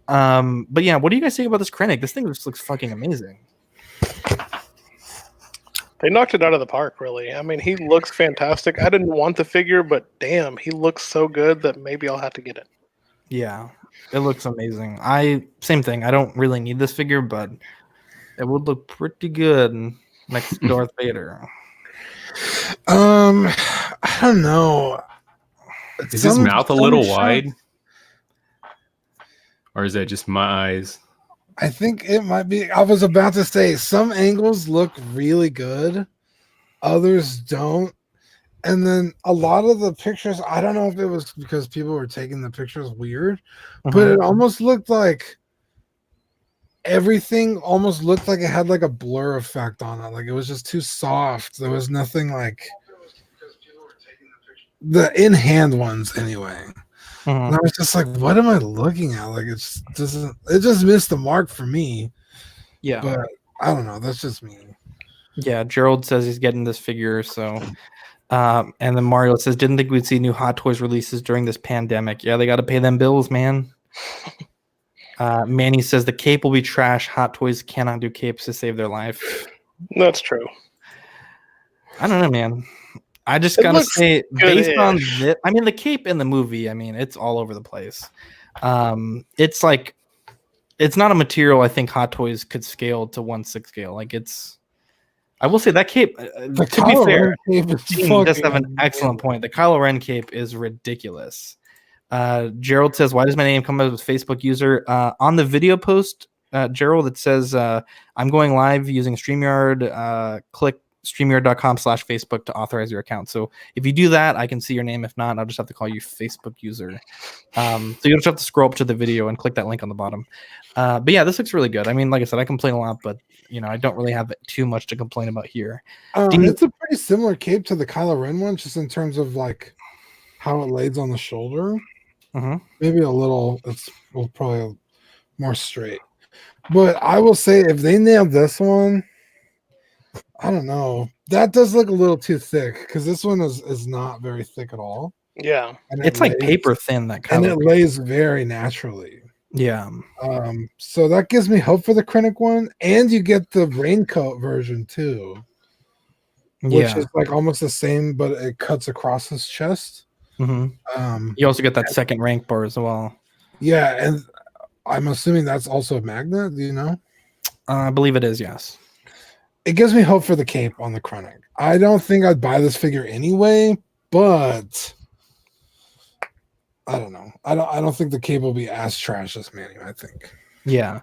But yeah, what do you guys think about this Krennic? This thing just looks fucking amazing. They knocked it out of the park, really. I mean, he looks fantastic. I didn't want the figure, but damn, he looks so good that maybe I'll have to get it. Yeah, it looks amazing. Same thing. I don't really need this figure, but it would look pretty good next to Darth Vader. I don't know. Is his mouth a little wide? Or is that just my eyes? I think it might be. I was about to say some angles look really good, others don't. And then a lot of the pictures, I don't know if it was because people were taking the pictures weird, but it almost looked like everything almost looked like it had like a blur effect on it. Like it was just too soft. There was nothing like the in-hand ones anyway. And I was just like, what am I looking at? Like it just missed the mark for me. Yeah. But I don't know. That's just me. Yeah, Gerald says he's getting this figure, so and then Mario says, didn't think we'd see new Hot Toys releases during this pandemic. Yeah, they gotta pay them bills, man. Manny says the cape will be trash. Hot Toys cannot do capes to save their life. That's true. I don't know, man. I just gotta say, based on this, I mean, the cape in the movie, I mean, it's all over the place. It's like, it's not a material I think Hot Toys could scale to 1/6 scale. Like I will say that cape, to be fair, Dean does have an excellent point. The Kylo Ren cape is ridiculous. Gerald says, why does my name come up as Facebook user? On the video post, Gerald, it says, I'm going live using StreamYard. Click StreamYard.com/Facebook to authorize your account. So if you do that, I can see your name. If not, I'll just have to call you Facebook user. So you just have to scroll up to the video and click that link on the bottom. But yeah, this looks really good. I mean, like I said, I complain a lot, but I don't really have too much to complain about here. It's a pretty similar cape to the Kylo Ren one, just in terms of like how it lays on the shoulder. Maybe a little. It's probably more straight. But I will say, if they nailed this one, I don't know. That does look a little too thick because this one is not very thick at all. Yeah, and it's like paper thin. That and it lays very naturally. Yeah. So that gives me hope for the Krennic one, and you get the raincoat version too, which is like almost the same, but it cuts across his chest. You also get that second rank bar as well. Yeah, and I'm assuming that's also a magnet. Do you know? I believe it is. Yes. It gives me hope for the cape on the Krennic. I don't think I'd buy this figure anyway, but I don't know. I don't think the cape will be as trash as Manny, I think. Yeah.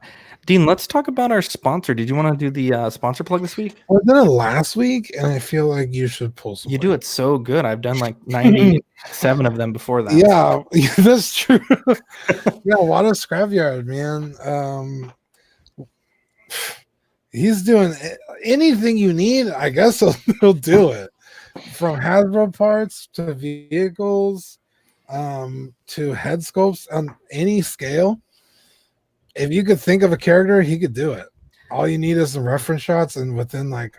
Dean, let's talk about our sponsor. Did you want to do the sponsor plug this week? Well, I did it last week, and I feel like you should pull some. You do it so good. I've done like 97 of them before that. Yeah, that's true. Yeah, Watto Scrapyard, man. He's doing anything you need. I guess he'll do it. From Hasbro parts to vehicles, to head sculpts on any scale. If you could think of a character, he could do it. All you need is some reference shots, and within like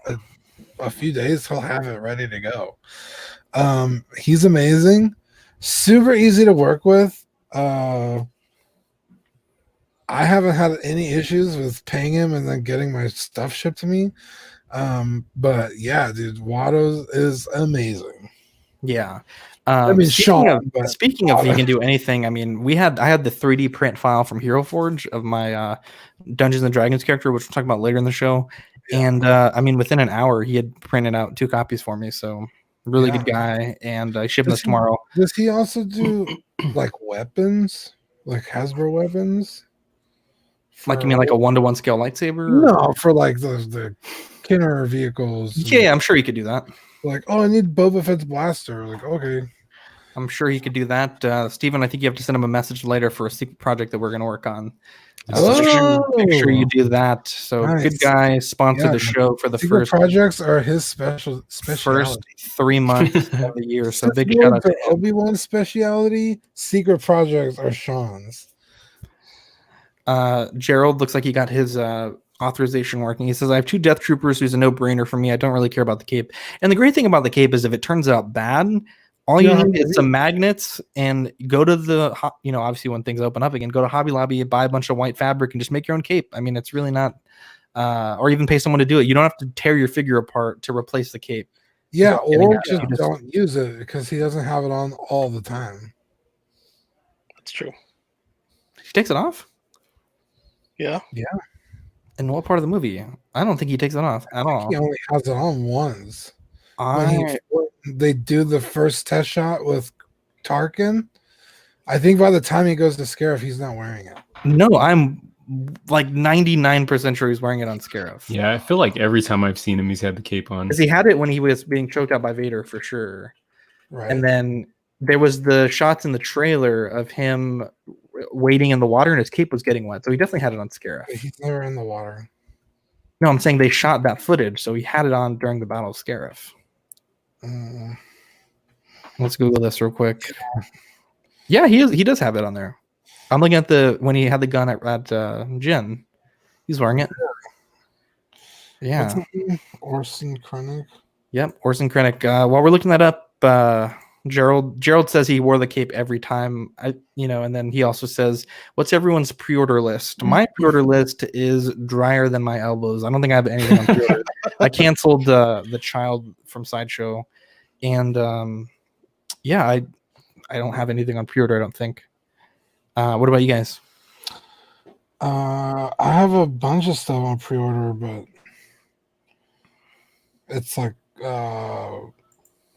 a few days, he'll have it ready to go. He's amazing, super easy to work with. I haven't had any issues with paying him and then getting my stuff shipped to me. But yeah, dude, Watto is amazing. Yeah. I mean, speaking of he can do anything, I mean, I had the 3D print file from Hero Forge of my Dungeons and Dragons character, which we'll talk about later in the show. Yeah. And I mean, within an hour, he had printed out 2 copies for me. So really good guy. And I ship this tomorrow. Does he also do like weapons, like Hasbro weapons? Like you mean like a 1-to-1 scale lightsaber? No, for like the Kenner vehicles. Yeah, I'm sure he could do that. Like, oh, I need Boba Fett's blaster. Like, okay. I'm sure he could do that. Steven, I think you have to send him a message later for a secret project that we're going to work on. Make sure you do that. So nice. Good guy, sponsor the show for the secret projects are his specialty. First 3 months of the year. So big shout out to Obi-Wan's speciality. Secret projects are Sean's. Gerald looks like he got his authorization working. He says, I have 2 Death Troopers who's a no-brainer for me. I don't really care about the cape. And the great thing about the cape is if it turns out bad, all you need is some magnets and go to the, obviously when things open up again, go to Hobby Lobby, buy a bunch of white fabric and just make your own cape. I mean, it's really not, or even pay someone to do it. You don't have to tear your figure apart to replace the cape. Yeah, or just don't use it because he doesn't have it on all the time. That's true. He takes it off? Yeah. Yeah. In what part of the movie? I don't think he takes it off at all. He only has it on once. When they do the first test shot with Tarkin, I think by the time he goes to Scarif, he's not wearing it. No, I'm like 99% sure he's wearing it on Scarif. Yeah, I feel like every time I've seen him, he's had the cape on. Because he had it when he was being choked out by Vader for sure. Right. And then there was the shots in the trailer of him wading in the water and his cape was getting wet. So he definitely had it on Scarif. He's never in the water. No, I'm saying they shot that footage, so he had it on during the Battle of Scarif. Let's Google this real quick. Yeah, he does have it on there. I'm looking at when he had the gun at Jyn. He's wearing it. Yeah. Orson Krennic. Yep, Orson Krennic. While we're looking that up, Gerald says he wore the cape every time. And then he also says, "What's everyone's pre-order list?" My pre-order list is drier than my elbows. I don't think I have anything on pre-order. I canceled the child from Sideshow, and I don't have anything on pre-order. I don't think. What about you guys? I have a bunch of stuff on pre-order, but it's like the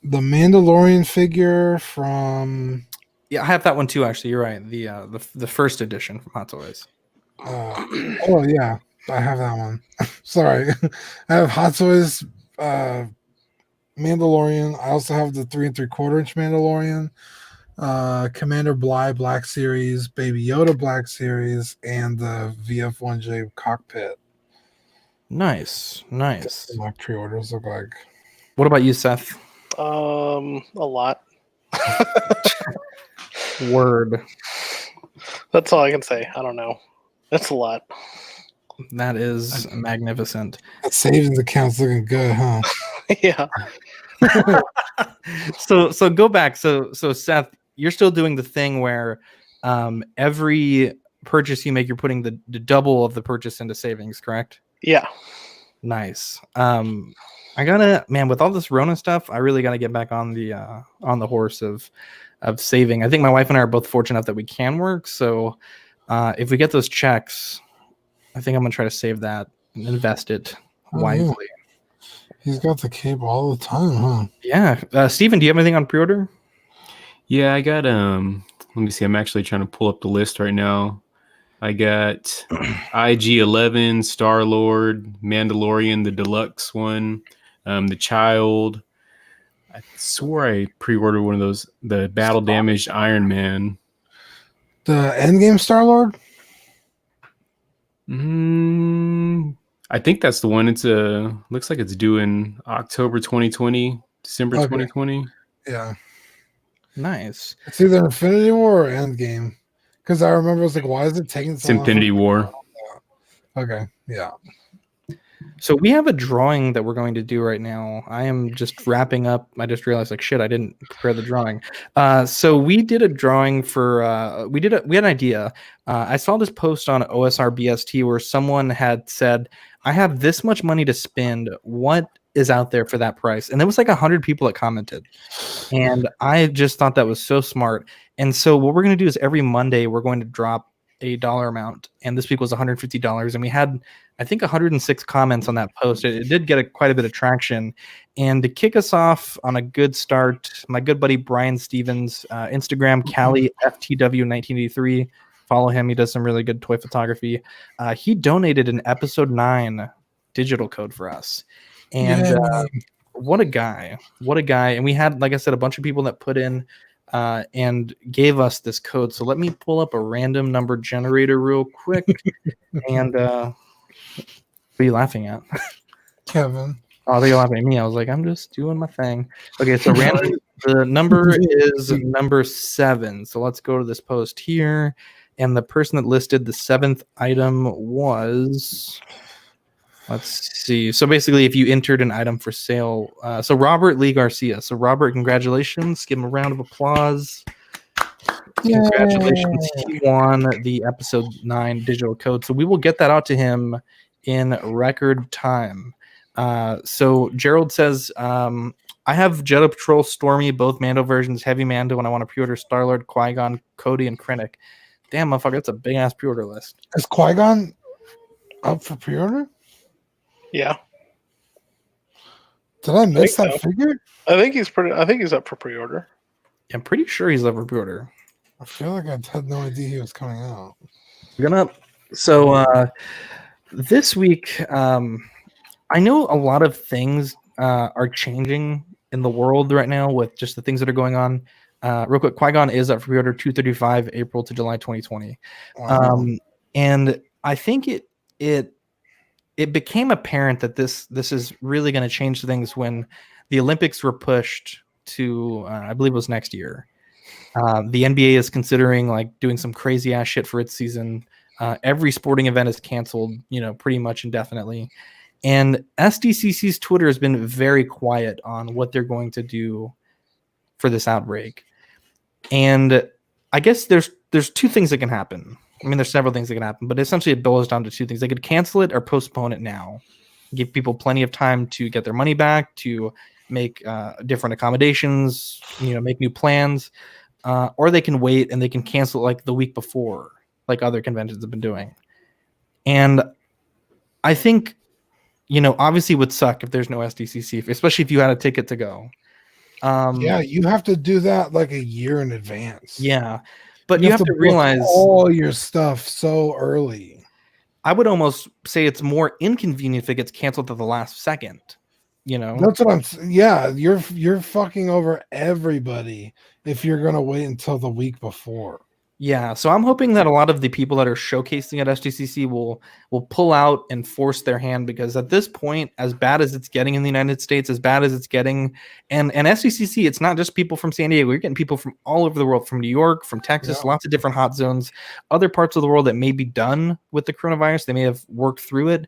Mandalorian figure from. Yeah, I have that one too. Actually, you're right. The first edition from Hot Toys. Oh yeah, I have that one. Sorry, I have Hot Toys Mandalorian. I also have the 3 3/4 inch Mandalorian, Commander Bly Black Series, Baby Yoda Black Series, and the VF1J cockpit. Nice. That's what my pre-orders look like. What about you, Seth? A lot. Word. That's all I can say. I don't know. That's a lot. That is magnificent. That savings account's looking good, huh? Yeah. So go back. So Seth, you're still doing the thing where every purchase you make, you're putting the double of the purchase into savings, correct? Yeah. Nice. I gotta, man, with all this Rona stuff, I really gotta get back on the horse of saving. I think my wife and I are both fortunate enough that we can work. So if we get those checks, I think I'm gonna try to save that and invest it wisely. Yeah. He's got the cape all the time, huh? Yeah. Steven, do you have anything on pre-order? Yeah, I got let me see. I'm actually trying to pull up the list right now. I got IG-11, Star-Lord, Mandalorian, the deluxe one, the Child. I swore I pre-ordered one of those, the battle damaged Iron Man. The Endgame Star-Lord? I think that's the one. It's looks like it's due in October 2020, December 2020. Yeah. Nice. It's either Infinity War or Endgame. Because I remember I was like, why is it taking so It's long? Infinity War. Okay, yeah. So we have a drawing that we're going to do right now. I am just wrapping up. I just realized, like, shit, I didn't prepare the drawing. So we did a drawing for. We had an idea. I saw this post on OSR BST where someone had said, "I have this much money to spend. What is out there for that price?" And there was like 100 people that commented, and I just thought that was so smart. And so what we're going to do is every Monday we're going to drop a dollar amount, and this week was $150, and we had, I think, 106 comments on that post. It did get quite a bit of traction. And to kick us off on a good start, my good buddy Brian Stevens, Instagram, Cali FTW 1983. Follow him. He does some really good toy photography. He donated an episode 9 digital code for us. And what a guy. What a guy. And we had, like I said, a bunch of people that put in and gave us this code. So let me pull up a random number generator real quick. And what are you laughing at? Kevin. Oh, they're laughing at me. I was like, I'm just doing my thing. Okay, so random. The number is number 7. So let's go to this post here. And the person that listed the 7th item was, let's see. So basically, if you entered an item for sale, so Robert Lee Garcia. So Robert, congratulations. Give him a round of applause. Yay. Congratulations. He won the episode 9 digital code. So we will get that out to him in record time. So Gerald says, I have Jedi Patrol, Stormy, both Mando versions, Heavy Mando, and I want to pre-order Star-Lord, Qui-Gon, Cody, and Krennic. Damn, motherfucker, that's a big-ass pre-order list. Is Qui-Gon up for pre-order? Yeah. Did I miss that figure? I think he's up for pre-order. Yeah, I'm pretty sure he's up for pre-order. I feel like I had no idea he was coming out. So this week, I know a lot of things are changing in the world right now with just the things that are going on. Real quick, Qui-Gon is up for pre-order 235 April to July 2020. Wow. And I think it became apparent that this is really going to change things when the Olympics were pushed to, I believe it was next year. The NBA is considering like doing some crazy ass shit for its season. Every sporting event is canceled, pretty much indefinitely. And SDCC's Twitter has been very quiet on what they're going to do for this outbreak. And I guess there's 2 things that can happen. I mean, there's several things that can happen, but essentially it boils down to 2 things. They could cancel it or postpone it now. Give people plenty of time to get their money back, to make different accommodations, make new plans. Or they can wait and they can cancel like the week before, like other conventions have been doing. And I think, obviously it would suck if there's no SDCC, especially if you had a ticket to go. Yeah, you have to do that like a year in advance. Yeah, but you have to realize all your stuff so early. I would almost say it's more inconvenient if it gets canceled at the last second, That's what yeah, you're fucking over everybody if you're gonna wait until the week before. Yeah, so I'm hoping that a lot of the people that are showcasing at SDCC will pull out and force their hand, because at this point, as bad as it's getting in the United States, as bad as it's getting, and SDCC, it's not just people from San Diego. You're getting people from all over the world, from New York, from Texas, lots of different hot zones, other parts of the world that may be done with the coronavirus. They may have worked through it.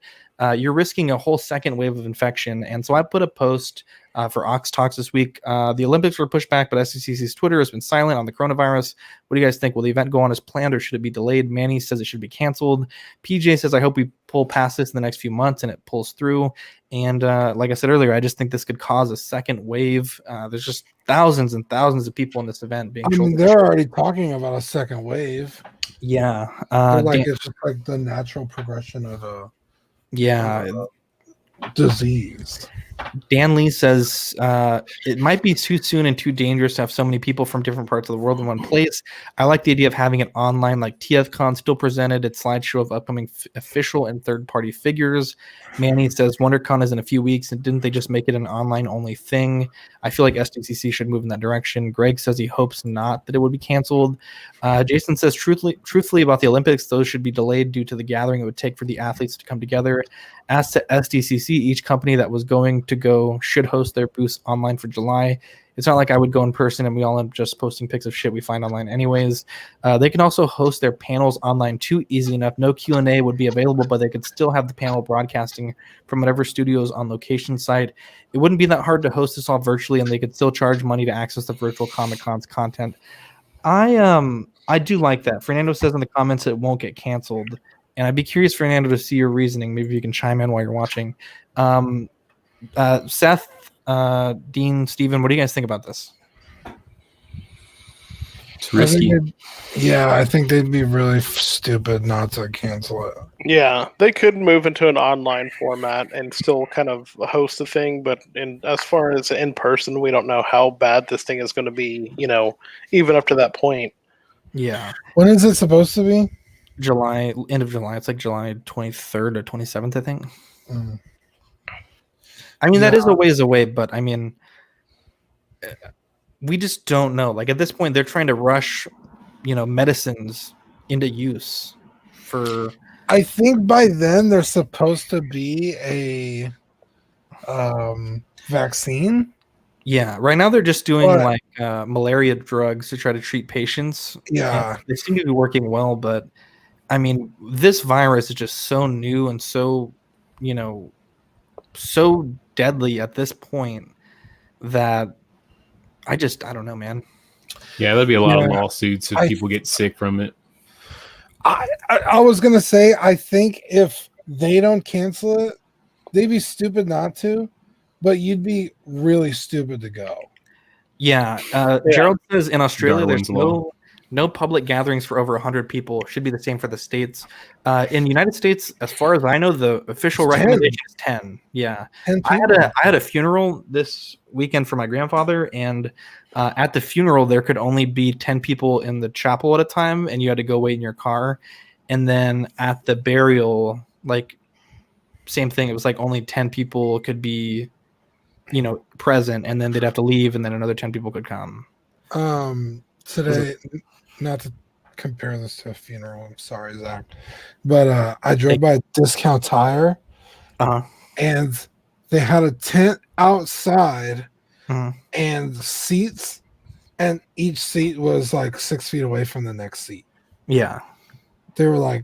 You're risking a whole second wave of infection. And so I put a post for Ox Talks this week. The Olympics were pushed back, but SCCC's Twitter has been silent on the coronavirus. What do you guys think? Will the event go on as planned, or should it be delayed? Manny says it should be canceled. PJ says, I hope we pull past this in the next few months and it pulls through. And like I said earlier, I just think this could cause a second wave. There's just thousands and thousands of people in this event being they're already talking about a second wave. Yeah. It's just like the natural progression of a disease. Dan Lee says it might be too soon and too dangerous to have so many people from different parts of the world in one place. I like the idea of having it online, like TFCon still presented its slideshow of upcoming official and third-party figures. Manny says WonderCon is in a few weeks, and didn't they just make it an online-only thing? I feel like SDCC should move in that direction. Greg says he hopes not, that it would be canceled. Jason says truthfully about the Olympics, those should be delayed due to the gathering it would take for the athletes to come together. As to SDCC, each company that was going to go should host their booths online for July. It's not like I would go in person and we all end up just posting pics of shit we find online anyways. They can also host their panels online too, easy enough. No Q&A would be available, but they could still have the panel broadcasting from whatever studio's on location site. It wouldn't be that hard to host this all virtually, and they could still charge money to access the virtual Comic-Con's content. I do like that. Fernando says in the comments it won't get canceled. And I'd be curious, Fernando, to see your reasoning. Maybe you can chime in while you're watching. Seth, Dean, Steven, what do you guys think about this? It's risky. I think they'd be really stupid not to cancel it. Yeah, they could move into an online format and still kind of host the thing, but as far as in person, we don't know how bad this thing is going to be, even up to that point. Yeah. When is it supposed to be? July, end of July. It's like July 23rd or 27th, I think. I mean, that is a ways away, but I mean, we just don't know. Like at this point, they're trying to rush, medicines into use for. I think by then there's supposed to be a vaccine. Yeah, right now they're just doing malaria drugs to try to treat patients. Yeah, they seem to be working well, but I mean, this virus is just so new and so, so deadly at this point that I don't know, man. Yeah, there'll be a lot of lawsuits if people get sick from it. I was going to say, I think if they don't cancel it, they'd be stupid not to, but you'd be really stupid to go. Yeah. Gerald says in Australia, there's no public gatherings for over 100 people. Should be the same for the States. In the United States, as far as I know, the official recommendation is 10. Yeah. 10 I had a funeral this weekend for my grandfather, and at the funeral, there could only be 10 people in the chapel at a time, and you had to go wait in your car. And then at the burial, same thing. It was only 10 people could be, present, and then they'd have to leave, and then another 10 people could come. Today, not to compare this to a funeral, I'm sorry, Zach, but I drove by a Discount Tire, and they had a tent outside and seats, and each seat was 6 feet away from the next seat. Yeah, they were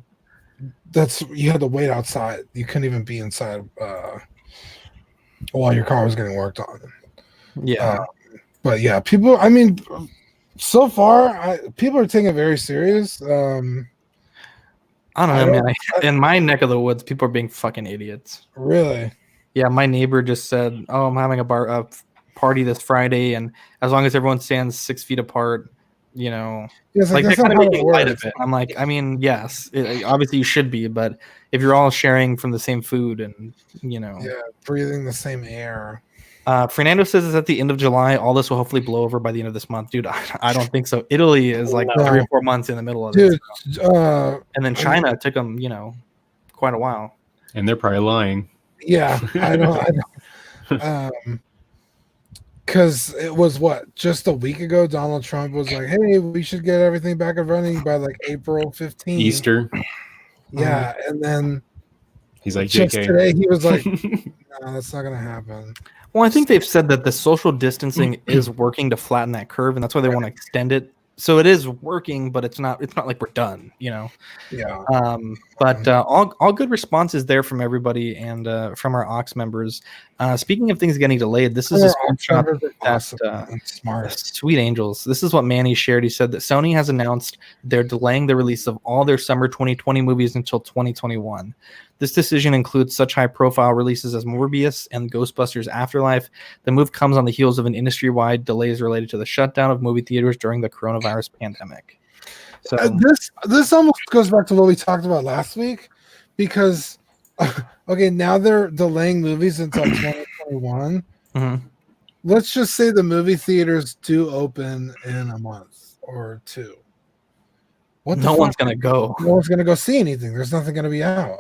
you had to wait outside. You couldn't even be inside while your car was getting worked on. Yeah, but yeah, people. I mean. So far, people are taking it very serious. I don't know, man. In my neck of the woods, people are being fucking idiots. Really? Yeah, my neighbor just said, "Oh, I'm having a party this Friday, and as long as everyone stands 6 feet apart, they're kind of making light of it." I'm like, I mean, yes, obviously you should be, but if you're all sharing from the same food and breathing the same air. Fernando says it's at the end of July. All this will hopefully blow over by the end of this month. Dude, I don't think so. Italy is 3 or 4 months in the middle of it. And then China took them, quite a while. And they're probably lying. Yeah, I know. Because it was just a week ago, Donald Trump was like, "Hey, we should get everything back and running by like April 15th." Easter. Yeah, and then He's like, just JK. today he was like, "No, that's not gonna happen." Well, I think they've said that the social distancing is working to flatten that curve, and that's why they want to extend it. So it is working, but it's not like we're done, you know. Yeah. But all good responses there from everybody and from our Ox members. Speaking of things getting delayed, this is a screenshot that smart. Sweet Angels. This is what Manny shared. He said that Sony has announced they're delaying the release of all their summer 2020 movies until 2021. This decision includes such high-profile releases as Morbius and Ghostbusters Afterlife. The move comes on the heels of an industry-wide delays related to the shutdown of movie theaters during the coronavirus pandemic. So this almost goes back to what we talked about last week, because okay, now they're delaying movies until 2021. Mm-hmm. Let's just say the movie theaters do open in a month or two. No one's gonna go. No one's gonna go see anything. There's nothing gonna be out.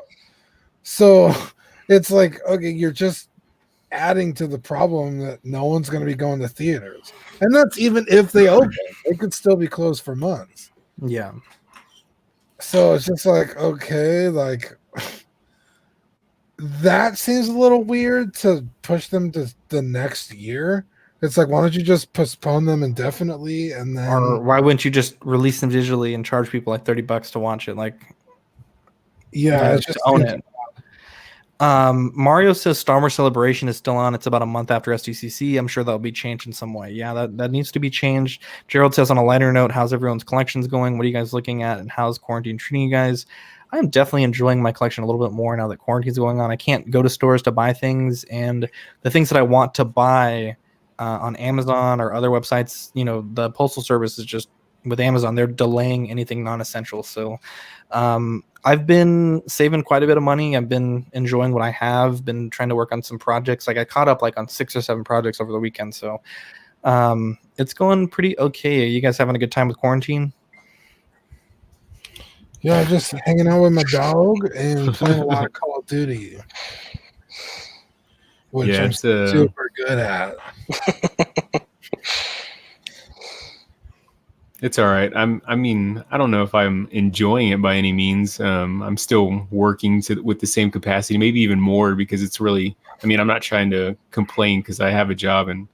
So it's like, okay, you're just adding to the problem that no one's going to be going to theaters. And that's even if they open. They could still be closed for months. Yeah. So it's just like, okay, like that seems a little weird to push them to the next year. It's like, why don't you just postpone them indefinitely and then, or why wouldn't you just release them digitally and charge people like $30 to watch it? Like, yeah, it's just own it. Mario says Star Wars Celebration is still on. It's about a month after SDCC. I'm sure that'll be changed in some way. Yeah, that needs to be changed. Gerald says, on a lighter note, how's everyone's collections going? What are you guys looking at? And how's quarantine treating you guys? I'm definitely enjoying my collection a little bit more now that quarantine's going on. I can't go to stores to buy things, and the things that I want to buy on Amazon or other websites, you know, the postal service is just, with Amazon, they're delaying anything non-essential. So I've been saving quite a bit of money. I've been enjoying what I have, been trying to work on some projects. Like I caught up like on 6 or 7 projects over the weekend. So it's going pretty okay. Are you guys having a good time with quarantine? Yeah, just hanging out with my dog and playing a lot of Call of Duty, which I'm super good at. It's all right. I mean, I don't know if I'm enjoying it by any means. I'm still working with the same capacity, maybe even more, because it's really, I mean, I'm not trying to complain because I have a job, and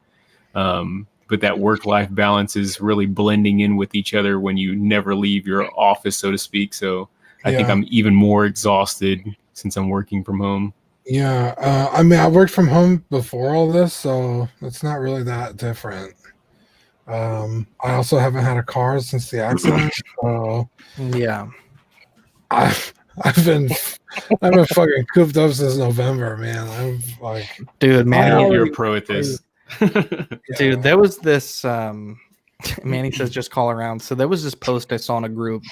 but that work-life balance is really blending in with each other when you never leave your office, so to speak. So I think I'm even more exhausted since I'm working from home. Yeah. I mean, I worked from home before all this, so it's not really that different. I also haven't had a car since the accident, so yeah, I've been fucking cooped up since November, man. I'm like, dude, man, you're a pro at this. Dude, there was this Manny says just call around. So there was this post I saw in a group,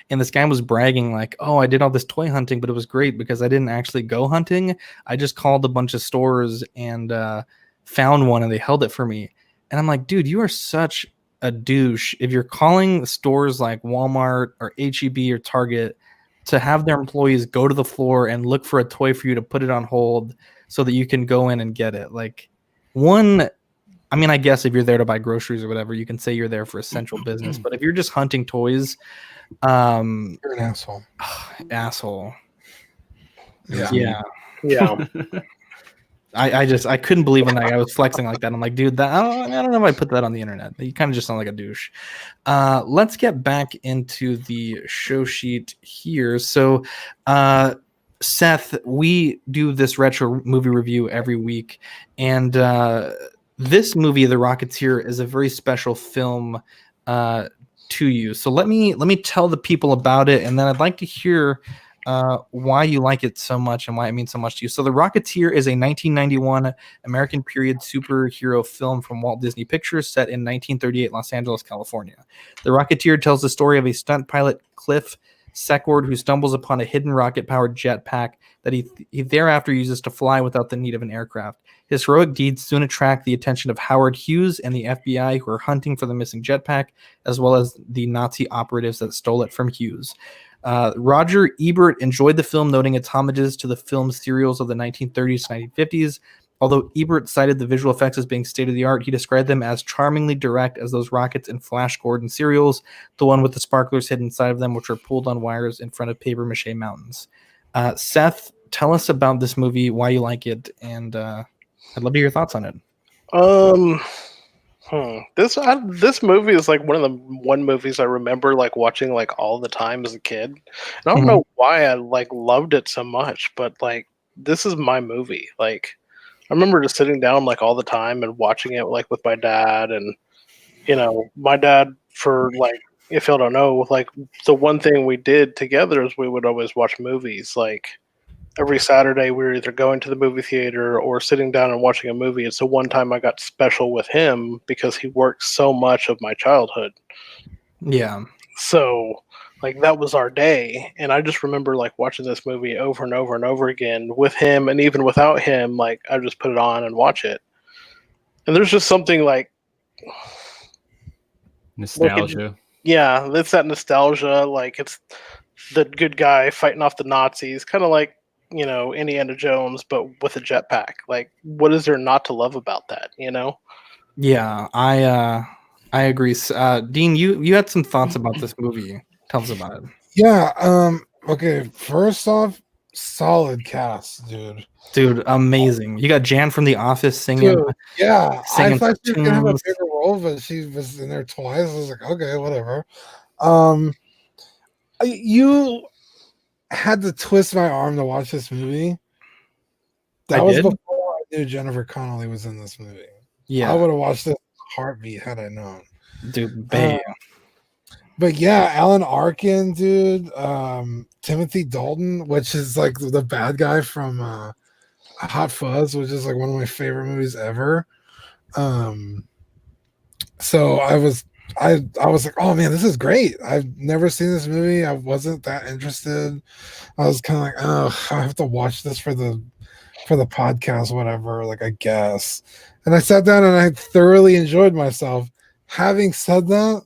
and this guy was bragging like, oh, I did all this toy hunting, but it was great because I didn't actually go hunting. I just called a bunch of stores and found one, and they held it for me. And I'm like, dude, you are such a douche if you're calling stores like Walmart or HEB or Target to have their employees go to the floor and look for a toy for you to put it on hold so that you can go in and get it. Like, one, I mean, I guess if you're there to buy groceries or whatever, you can say you're there for essential business. But if you're just hunting toys, you're an asshole. Asshole. Yeah. I couldn't believe when that guy was flexing like that. I'm like, dude, I don't know if I put that on the internet. You kind of just sound like a douche. Let's get back into the show sheet here. So, Seth, we do this retro movie review every week, and this movie, The Rocketeer, is a very special film to you. So let me tell the people about it, and then I'd like to hear why you like it so much and why it means so much to you. So The Rocketeer is a 1991 American period superhero film from Walt Disney Pictures set in 1938 Los Angeles, California. The Rocketeer tells the story of a stunt pilot, Cliff Secord, who stumbles upon a hidden rocket-powered jetpack that he thereafter uses to fly without the need of an aircraft. His heroic deeds soon attract the attention of Howard Hughes and the FBI, who are hunting for the missing jetpack, as well as the Nazi operatives that stole it from Hughes. Roger Ebert enjoyed the film, noting its homages to the film serials of the 1930s and 1950s. Although Ebert cited the visual effects as being state-of-the-art, he described them as charmingly direct as those rockets in Flash Gordon serials, the one with the sparklers hidden inside of them, which are pulled on wires in front of papier-mâché mountains. Seth, tell us about this movie, why you like it, and I'd love to hear your thoughts on it. This movie is like one of the movies I remember like watching like all the time as a kid. And I don't know why I like loved it so much, but like this is my movie. Like I remember just sitting down like all the time and watching it like with my dad, and my dad, for like, if y'all don't know, like the one thing we did together is we would always watch movies. Like every Saturday we were either going to the movie theater or sitting down and watching a movie. It's the one time I got special with him because he worked so much of my childhood. Yeah. So like that was our day. And I just remember like watching this movie over and over and over again with him, and even without him, like I just put it on and watch it. And there's just something like nostalgia. Yeah, it's that nostalgia. Like it's the good guy fighting off the Nazis, kind of like, Indiana Jones, but with a jetpack. Like, what is there not to love about that? Yeah, I agree. Dean, you had some thoughts about this movie. Tell us about it. Yeah. Okay. First off, solid cast, dude. Dude, amazing. You got Jan from The Office singing. Dude, yeah, singing I thought she was gonna have a tunes. bigger role, but she was in there twice. I was like, okay, whatever. You had to twist my arm to watch this movie. That was before I knew Jennifer Connelly was in this movie. Yeah, I would have watched this heartbeat had I known. Dude, babe. But yeah, Alan Arkin, dude. Timothy Dalton, which is like the bad guy from Hot Fuzz, which is like one of my favorite movies ever. So I was like, oh man, this is great. I've never seen this movie. I wasn't that interested. I was kind of like, oh, I have to watch this for the podcast, whatever, like I guess. And I sat down and I thoroughly enjoyed myself. Having said that,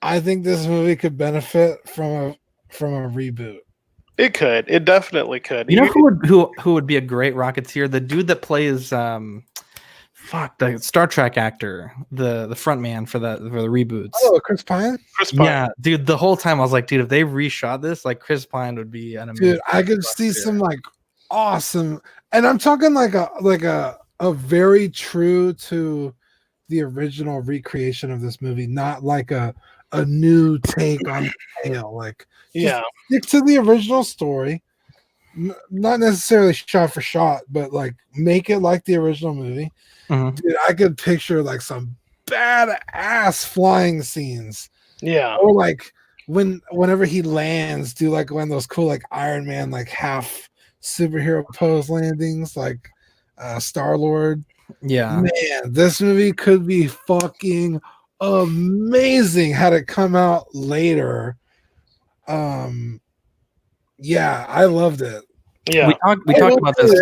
I think this movie could benefit from a reboot. It could. It definitely could. You know who would be a great Rocketeer? The dude that plays the Star Trek actor, the front man for the reboots. Oh, Chris Pine? Chris Pine. Yeah, dude, the whole time I was like, dude, if they reshot this, like Chris Pine would be an amazing. Dude, I could see some like awesome, and I'm talking like a very true to the original recreation of this movie, not like a new take on the tale. Like, yeah, stick to the original story, not necessarily shot for shot, but like make it like the original movie. Dude, I could picture like some badass flying scenes. Yeah, or like whenever he lands, do like one of those cool like Iron Man like half superhero pose landings, like Star-Lord. Yeah, man, this movie could be fucking amazing had it come out later. Yeah, I loved it. Yeah, we talked about this.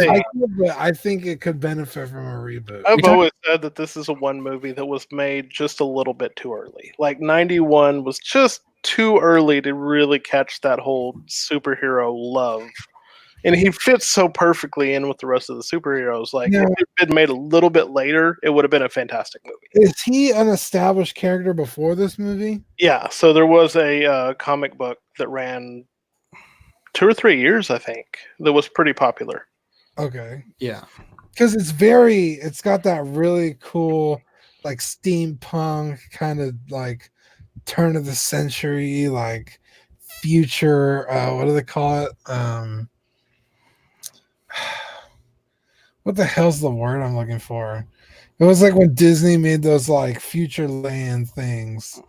I think it could benefit from a reboot. I've always said that this is a one movie that was made just a little bit too early. Like 91 was just too early to really catch that whole superhero love. And he fits so perfectly in with the rest of the superheroes. Like, if it had been made a little bit later, it would have been a fantastic movie. Is he an established character before this movie? Yeah, so there was a comic book that ran 2 or 3 years, I think, that was pretty popular. Okay. Yeah. Because it's got that really cool, like, steampunk kind of, like, turn of the century, like, future, what do they call it? What the hell's the word I'm looking for? It was like when Disney made those like future land things.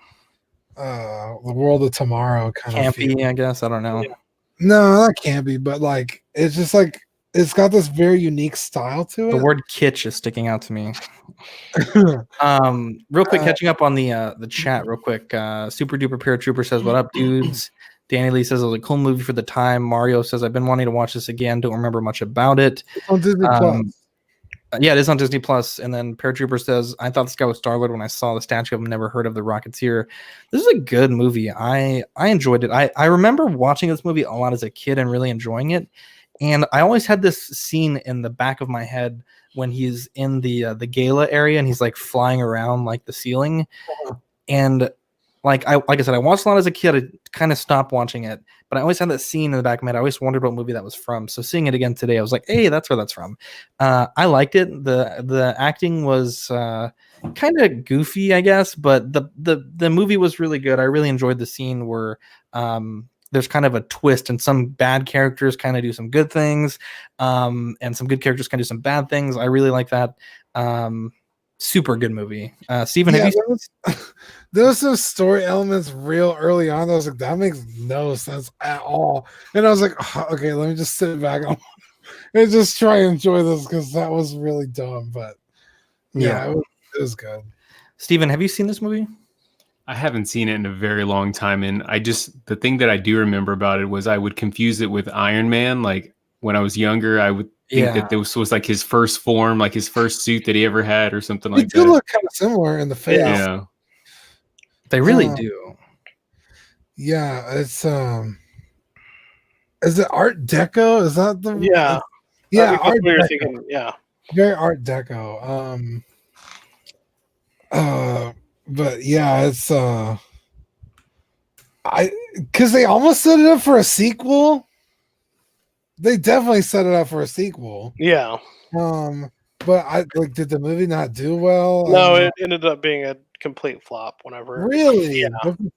The world of tomorrow kind of campy, I guess. I don't know. Yeah. No, not campy, but like it's just like it's got this very unique style to it. The word kitsch is sticking out to me. Real quick, catching up on the chat real quick. Super Duper Paratrooper says, "What up, dudes?" Danny Lee says it was a cool movie for the time. Mario says, I've been wanting to watch this again. Don't remember much about it. It's on Disney Plus. Yeah, it is on Disney Plus. And then Paratrooper says, I thought this guy was Star-Lord when I saw the statue. I've never heard of the Rocketeer. This is a good movie. I enjoyed it. I remember watching this movie a lot as a kid and really enjoying it. And I always had this scene in the back of my head when he's in the gala area and he's like flying around like the ceiling. And like I said, I watched a lot as a kid. I kind of stopped watching it, but I always had that scene in the back of my head. I always wondered what movie that was from. So seeing it again today, I was like, hey, that's where that's from. I liked it. The acting was kind of goofy, I guess, but the movie was really good. I really enjoyed the scene where there's kind of a twist and some bad characters kind of do some good things, and some good characters kind of do some bad things. I really like that. Super good movie. Steven, have you there was some story elements real early on. I was like, that makes no sense at all. And I was like, oh, okay, let me just sit back and just try and enjoy this because that was really dumb. But yeah, it was good. Steven, have you seen this movie? I haven't seen it in a very long time, and the thing that I do remember about it was I would confuse it with Iron Man. Like when I was younger, I would think that this was like his first form, like his first suit that he ever had, or something like that. They do look kind of similar in the face. Yeah, they really do. Yeah, it's is it Art Deco? Is that the yeah Art Deco. Thinking, yeah, Very Art Deco. But yeah, it's because they almost set it up for a sequel. They definitely set it up for a sequel. Yeah. But did the movie not do well? No, it ended up being a complete flop whenever. Really? Yeah.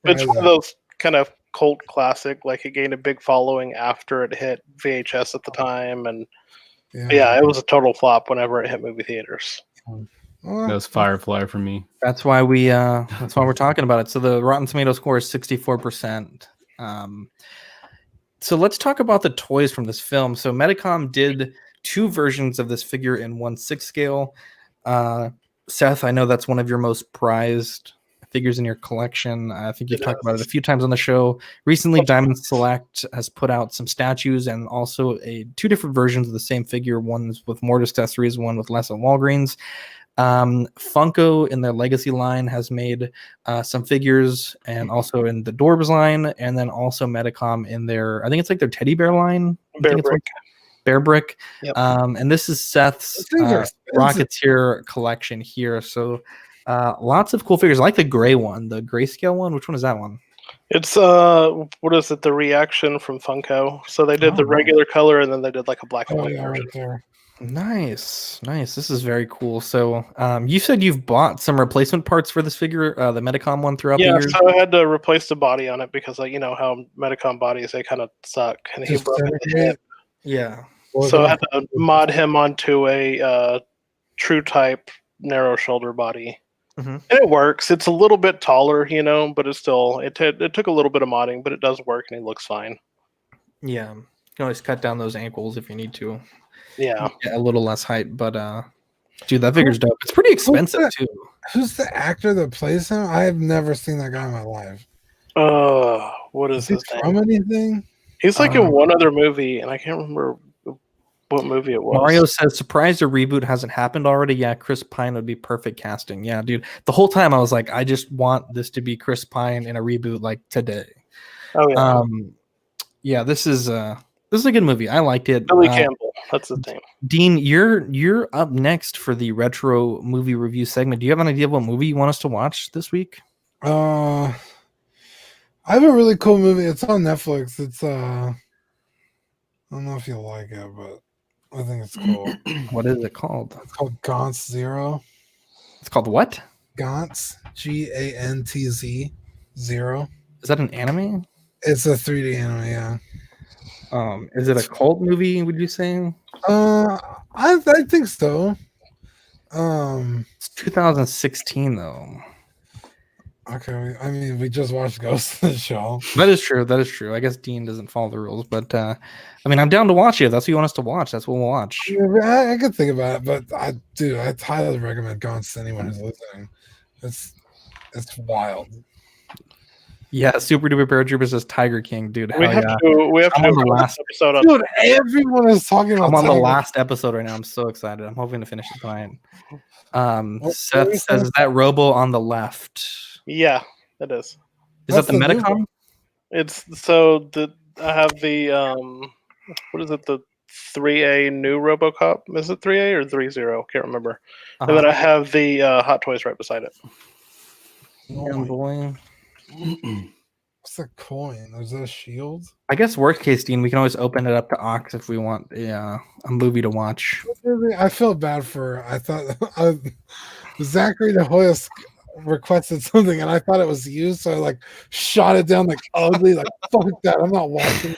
It's one of those kind of cult classic, like it gained a big following after it hit VHS at the time, and it was a total flop whenever it hit movie theaters. That was Firefly for me. That's why we're talking about it. So the Rotten Tomato score is 64%. So let's talk about the toys from this film. So Medicom did 2 versions of this figure in 1/6 scale. Seth, I know that's one of your most prized figures in your collection. I think you've talked about it a few times on the show. Recently, Diamond Select has put out some statues and also 2 different versions of the same figure. One with more accessories, one with less at Walgreens. Funko in their Legacy line has made some figures, and also in the Dorbs line, and then also Medicom in their, I think it's like their teddy bear line. Bear Brick. Yep. And this is Seth's Rocketeer collection here. So lots of cool figures. I like the gray one, the grayscale one. Which one is that one? It's what is it? The Reaction from Funko. So they did the regular color, and then they did like a black and white version. Right. Nice. This is very cool. So you said you've bought some replacement parts for this figure, the Medicom one, throughout the years? Yeah, so I had to replace the body on it because, like, you know how Medicom bodies, they kind of suck. And he broke his hip. Yeah. So I had to mod him onto a true type narrow shoulder body. Mm-hmm. And it works. It's a little bit taller, but it's still, it took a little bit of modding, but it does work and it looks fine. Yeah. You can always cut down those ankles if you need to. Yeah. Get a little less height, but dude, that figure's dope. It's pretty expensive too. Who's the actor that plays him? I have never seen that guy in my life. What is his name? From anything? He's like in one other movie, and I can't remember what movie it was. Mario says, surprised a reboot hasn't happened already. Yeah, Chris Pine would be perfect casting. Yeah, dude. The whole time I was like, I just want this to be Chris Pine in a reboot like today. Oh yeah. Yeah, this is a good movie. I liked it. Billy Campbell. That's the name. Dean, you're up next for the retro movie review segment. Do you have an idea of what movie you want us to watch this week? I have a really cool movie. It's on Netflix. It's I don't know if you'll like it, but I think it's cool. What is it called? It's called Gauntz Zero. It's called what? Gauntz, Gantz 0. Is that an anime? It's a 3D anime, yeah. Is it a cult movie, would you say? I think so. It's 2016 though. Okay, I mean, we just watched Ghost in the Shell. That is true. I guess Dean doesn't follow the rules, but I mean, I'm down to watch it. If that's what you want us to watch, that's what we'll watch. I could think about it, but I highly recommend Gauntz to anyone who's listening. It's wild. Yeah, Super Duper Paratrooper says Tiger King, dude. We have to do the last episode. Dude, everyone is talking about. I'm on the last episode right now. I'm so excited. I'm hoping to finish it tonight. Seth says, "Is that Robo on the left?" Yeah, it is. Is that the Medicom? It's so I have the what is it? The 3A new RoboCop. Is it 3A or 3.0? Can't remember. And then I have the Hot Toys right beside it. Man, boy. What's a coin? Is that a shield? I guess worst case, Dean, we can always open it up to Ox if we want a movie to watch. I feel bad for. I thought Zachary De Hoya requested something, and I thought it was you, so I like shot it down like ugly, like fuck that. I'm not watching.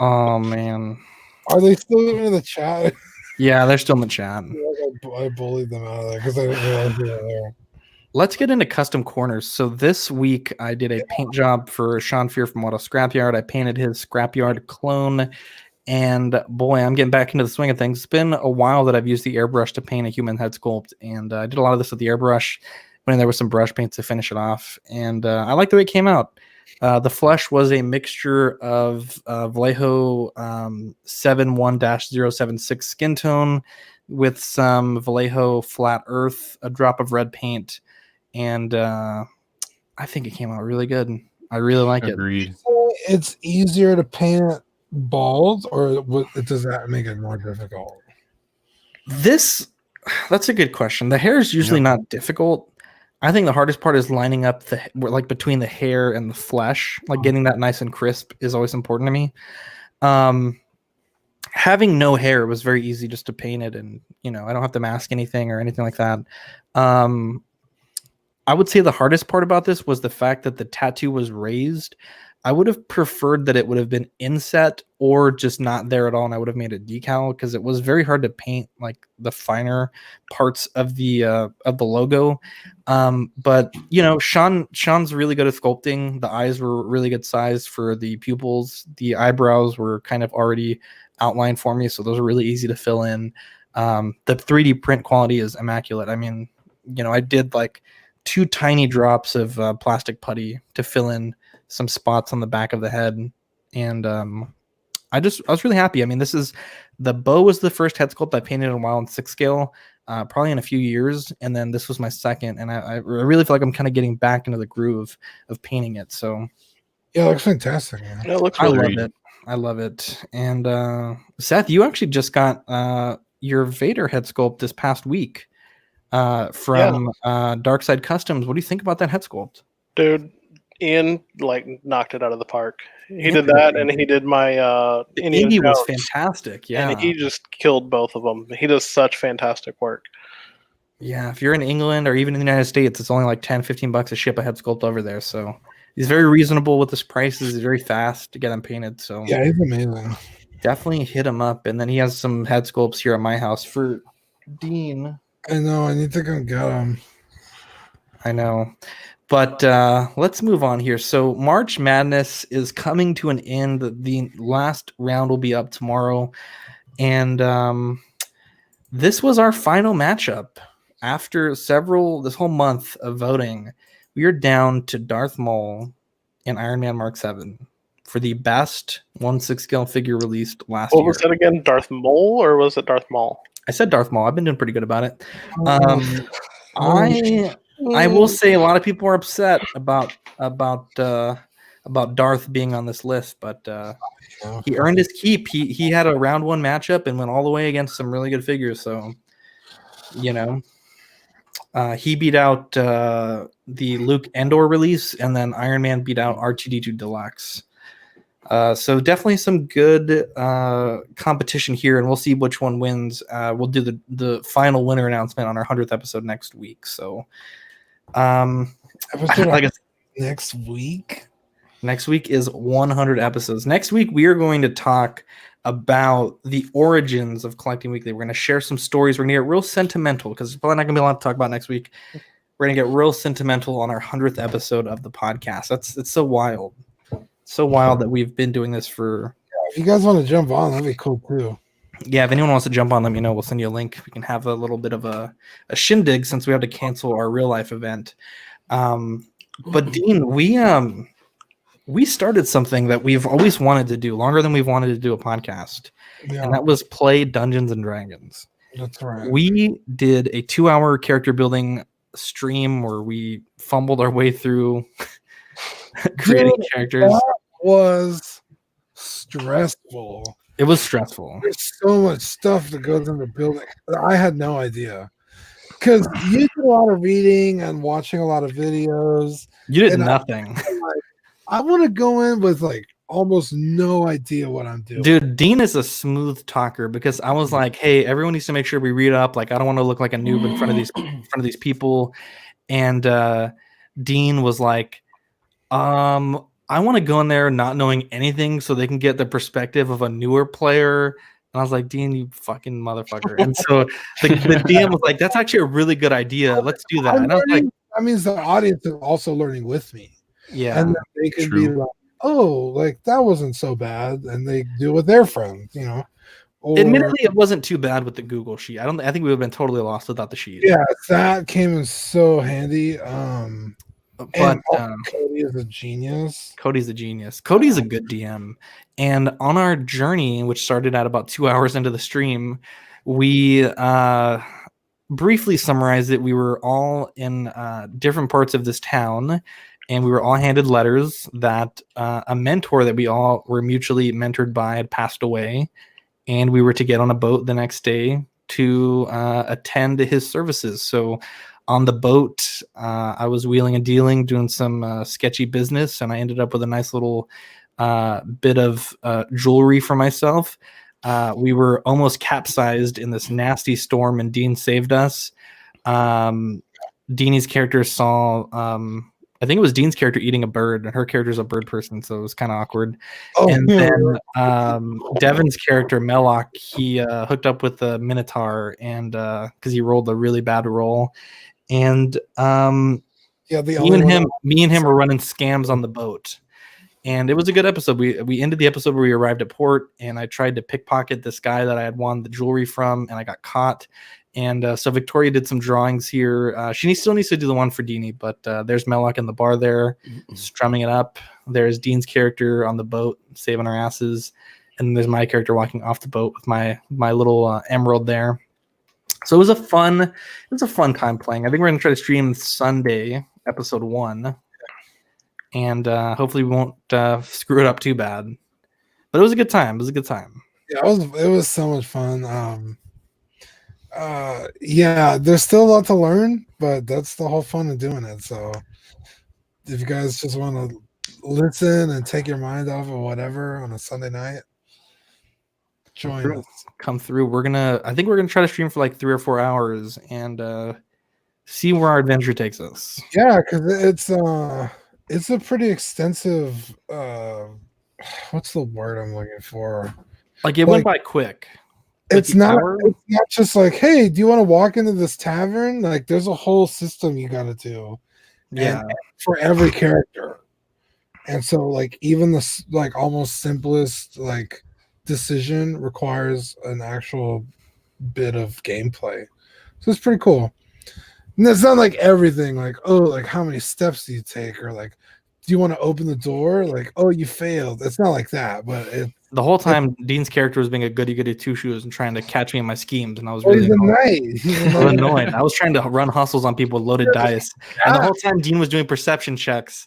Oh man, are they still in the chat? Yeah, they're still in the chat. I bullied them out of there because I didn't realize they were there. Let's get into custom corners. So this week I did a paint job for Sean Fear from Auto Scrapyard. I painted his Scrapyard clone, and boy, I'm getting back into the swing of things. It's been a while that I've used the airbrush to paint a human head sculpt, and I did a lot of this with the airbrush when there was some brush paint to finish it off, and I like the way it came out. The flesh was a mixture of Vallejo 71-076 skin tone with some Vallejo flat earth, a drop of red paint, and I think it came out really good. I really like Agreed. it. It's easier to paint it bald, or does that make it more difficult? That's a good question. The hair is usually not difficult. I think the hardest part is lining up between the hair and the flesh, like getting that nice and crisp is always important to me. Having no hair was very easy just to paint it, and I don't have to mask anything or anything like that. I would say the hardest part about this was the fact that the tattoo was raised. I would have preferred that it would have been inset or just not there at all, and I would have made a decal because it was very hard to paint like the finer parts of the logo. But Sean's really good at sculpting. The eyes were really good size for the pupils. The eyebrows were kind of already outlined for me, so those are really easy to fill in. The 3D print quality is immaculate. I mean, I did like 2 tiny drops of plastic putty to fill in some spots on the back of the head, and I was really happy. I mean, the bow was the first head sculpt I painted in a while in 6 scale, probably in a few years, and then this was my second, and I really feel like I'm kind of getting back into the groove of painting it. So yeah, it looks fantastic, man. Yeah, it looks really I love it. And Seth, you actually just got your Vader head sculpt this past week from Darkside Customs. What do you think about that head sculpt? Dude, Ian knocked it out of the park. He did that, and he did my Indy was fantastic. Yeah, and he just killed both of them. He does such fantastic work. Yeah, if you're in England or even in the United States, it's only like $10-15 to ship a head sculpt over there. So he's very reasonable with his prices. He's very fast to get them painted. So yeah, he's amazing. Definitely hit him up. And then he has some head sculpts here at my house for Dean. I know. I need to go get them. I know. But let's move on here. So March Madness is coming to an end. The last round will be up tomorrow. And this was our final matchup. After this whole month of voting, we are down to Darth Maul and Iron Man Mark 7 for the best 1/6 scale figure released last year. What was that again? Darth Maul, or was it Darth Maul? I said Darth Maul. I've been doing pretty good about it. I will say a lot of people are upset about Darth being on this list, but he earned his keep. He had a round 1 matchup and went all the way against some really good figures. So, he beat out the Luke Endor release, and then Iron Man beat out R2D2 Deluxe. So definitely some good competition here, and we'll see which one wins. We'll do the final winner announcement on our 100th episode next week. So, next week. Next week is 100 episodes. Next week we are going to talk about the origins of Collecting Weekly. We're going to share some stories. We're going to get real sentimental because there's probably not going to be a lot to talk about next week. We're going to get real sentimental on our 100th episode of the podcast. It's so wild. So wild that we've been doing this for. If you guys want to jump on, that'd be cool too. Yeah, if anyone wants to jump on, let me know. We'll send you a link. We can have a little bit of a shindig since we have to cancel our real life event. But Dean, we started something that we've always wanted to do, longer than we've wanted to do a podcast, and that was play Dungeons and Dragons. That's right. We did a 2-hour character building stream where we fumbled our way through creating characters. That was stressful. It was stressful. There's so much stuff that goes into building. I had no idea. Because you did a lot of reading and watching a lot of videos. You did and nothing. I want to go in with like almost no idea what I'm doing. Dude, Dean is a smooth talker because I was like, hey, everyone needs to make sure we read up. Like, I don't want to look like a noob in front of these people. And Dean was like, I want to go in there not knowing anything so they can get the perspective of a newer player. And I was like, Dean, you fucking motherfucker. And so the DM was like, that's actually a really good idea. Let's do that. And I was like, that means the audience is also learning with me. yeah. And they can be like, oh, like that wasn't so bad. And they do with their friends, you know. Or, admittedly, it wasn't too bad with the Google sheet. I think we would have been totally lost without the sheet. Yeah, that came in so handy. But Cody is a genius. Cody's a genius. Cody's a good DM. And on our journey, which started at about 2 hours into the stream, we briefly summarized it. We were all in different parts of this town, and we were all handed letters that a mentor that we all were mutually mentored by had passed away, and we were to get on a boat the next day to attend his services. So on the boat, I was wheeling and dealing, doing some sketchy business, and I ended up with a nice little bit of jewelry for myself. We were almost capsized in this nasty storm, and Dean saved us. Deanie's character saw, I think it was Dean's character eating a bird, and her character's a bird person, so it was kind of awkward. Oh, and then Devin's character, Melloc, he hooked up with the Minotaur, and because he rolled a really bad roll. And yeah, me and him were running scams on the boat. And it was a good episode. We ended the episode where we arrived at port, and I tried to pickpocket this guy that I had won the jewelry from, and I got caught. And so Victoria did some drawings here. She still needs to do the one for Deanie, but there's Melloc in the bar there, strumming it up. There's Dean's character on the boat, saving our asses. And there's my character walking off the boat with my little emerald there. So it was a fun time playing. I think we're gonna try to stream Sunday, episode 1. And hopefully we won't screw it up too bad. But it was a good time. Yeah, it was so much fun. Yeah, there's still a lot to learn, but that's the whole fun of doing it. So if you guys just want to listen and take your mind off of whatever on a Sunday night, join us. Come through. I think we're gonna try to stream for like 3 or 4 hours and see where our adventure takes us. Yeah, because it's a pretty extensive what's the word I'm looking for? Like it went by quick. It's not just like, hey, do you want to walk into this tavern? Like there's a whole system you gotta do. Yeah. And for every character. And so like even the like almost simplest like decision requires an actual bit of gameplay. So it's pretty cool. And it's not like everything like, oh, like how many steps do you take, or like, do you want to open the door? Like, oh, you failed. It's not like that, but the whole time Dean's character was being a goody two shoes and trying to catch me in my schemes, and I was really annoyed. I was trying to run hustles on people with loaded dice, and the whole time Dean was doing perception checks,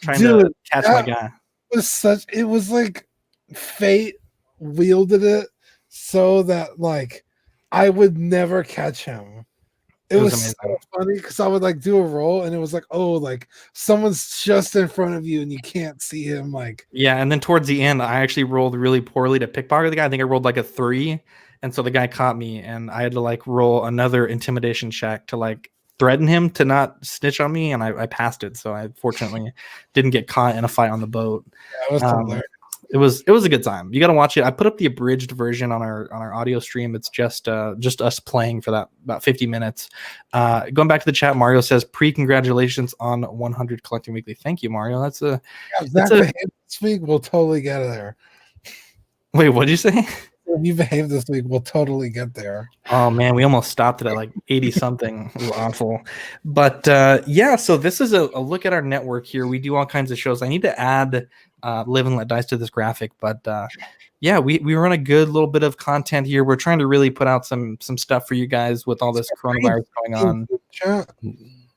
trying to catch my guy. It was like fate wielded it so that like I would never catch him. It was so funny because I would like do a roll and it was like, oh, like someone's just in front of you and you can't see him. Like, yeah. And then towards the end, I actually rolled really poorly to pickpocket the guy. I think I rolled like a 3. And so the guy caught me, and I had to like roll another intimidation check to like threaten him to not snitch on me. And I passed it. So I fortunately didn't get caught in a fight on the boat. Yeah, it was hilarious. It was a good time. You got to watch it. I put up the abridged version on our audio stream. It's just us playing for that about 50 minutes. Going back to the chat, Mario says pre-congratulations on 100 Collecting Weekly. Thank you, Mario. That's this week we'll totally get there. Wait, what did you say? If you behave this week, we'll totally get there. Oh man, we almost stopped it at like 80 something. It was awful. But yeah, so this is a look at our network here. We do all kinds of shows. I need to add Live and Let Dice to this graphic, but yeah, we run a good little bit of content here. We're trying to really put out some stuff for you guys with all this coronavirus going on. Chat.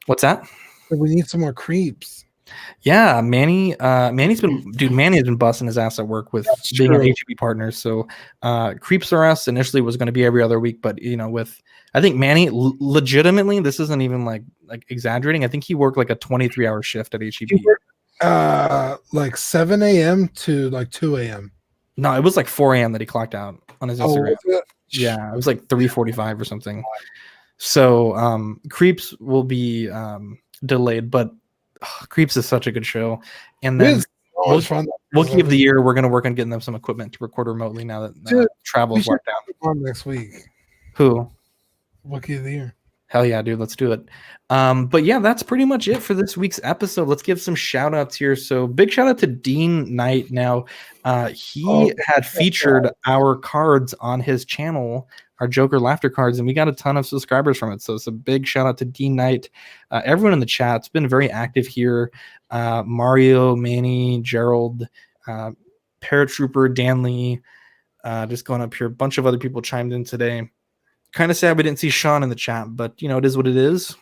What's that? We need some more creeps. Yeah, Manny's been busting his ass at work with being an HEB partner. So Creeps R Us initially was going to be every other week, but with I think Manny legitimately, this isn't even like exaggerating. I think he worked like a 23-hour shift at HEB. He worked, like 7 a.m. to like 2 a.m. No, it was like 4 a.m. that he clocked out on his Instagram. Oh, yeah, it was like 3:45 or something. So Creeps will be delayed, but Creeps is such a good show. And then Wookiee of the Year, we're going to work on getting them some equipment to record remotely now that travel's locked down. Next week. Who? Wookiee of the Year. Hell yeah, dude. Let's do it. But yeah, that's pretty much it for this week's episode. Let's give some shout outs here. So big shout out to Dean Knight. Now, he had featured our cards on his channel, our Joker Laughter cards, and we got a ton of subscribers from it. So it's a big shout out to Dean Knight. Everyone in the chat's been very active here. Mario, Manny, Gerald, Paratrooper, Danley, just going up here. A bunch of other people chimed in today. Kind of sad we didn't see Sean in the chat, but it is what it is.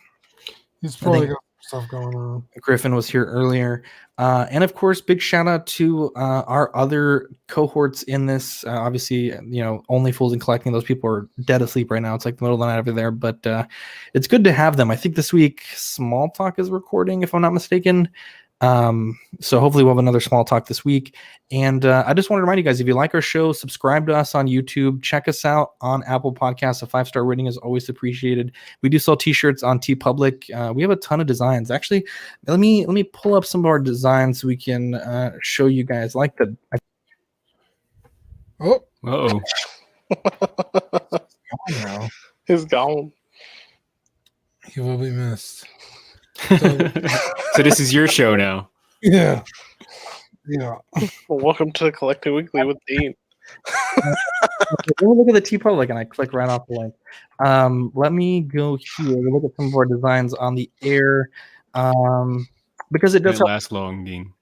He's probably got stuff going on. Griffin was here earlier. And of course, big shout out to our other cohorts in this. Obviously, Only Fools and Collecting. Those people are dead asleep right now. It's like the middle of the night over there, but it's good to have them. I think this week Small Talk is recording, if I'm not mistaken. So hopefully we'll have another Small Talk this week. And I just want to remind you guys, if you like our show, subscribe to us on YouTube, check us out on Apple Podcasts. A 5-star rating is always appreciated. We do sell t-shirts on TeePublic. We have a ton of designs. Actually, let me pull up some of our designs so we can show you guys like the. Oh, uh-oh. He's gone. He will be missed. So this is your show now. Yeah. Well, welcome to Collecting Weekly with Dean. Let me look at the TeePublic and I click right off the link. Let me go here. Look at some of our designs on the air. Because it does last long, Dean.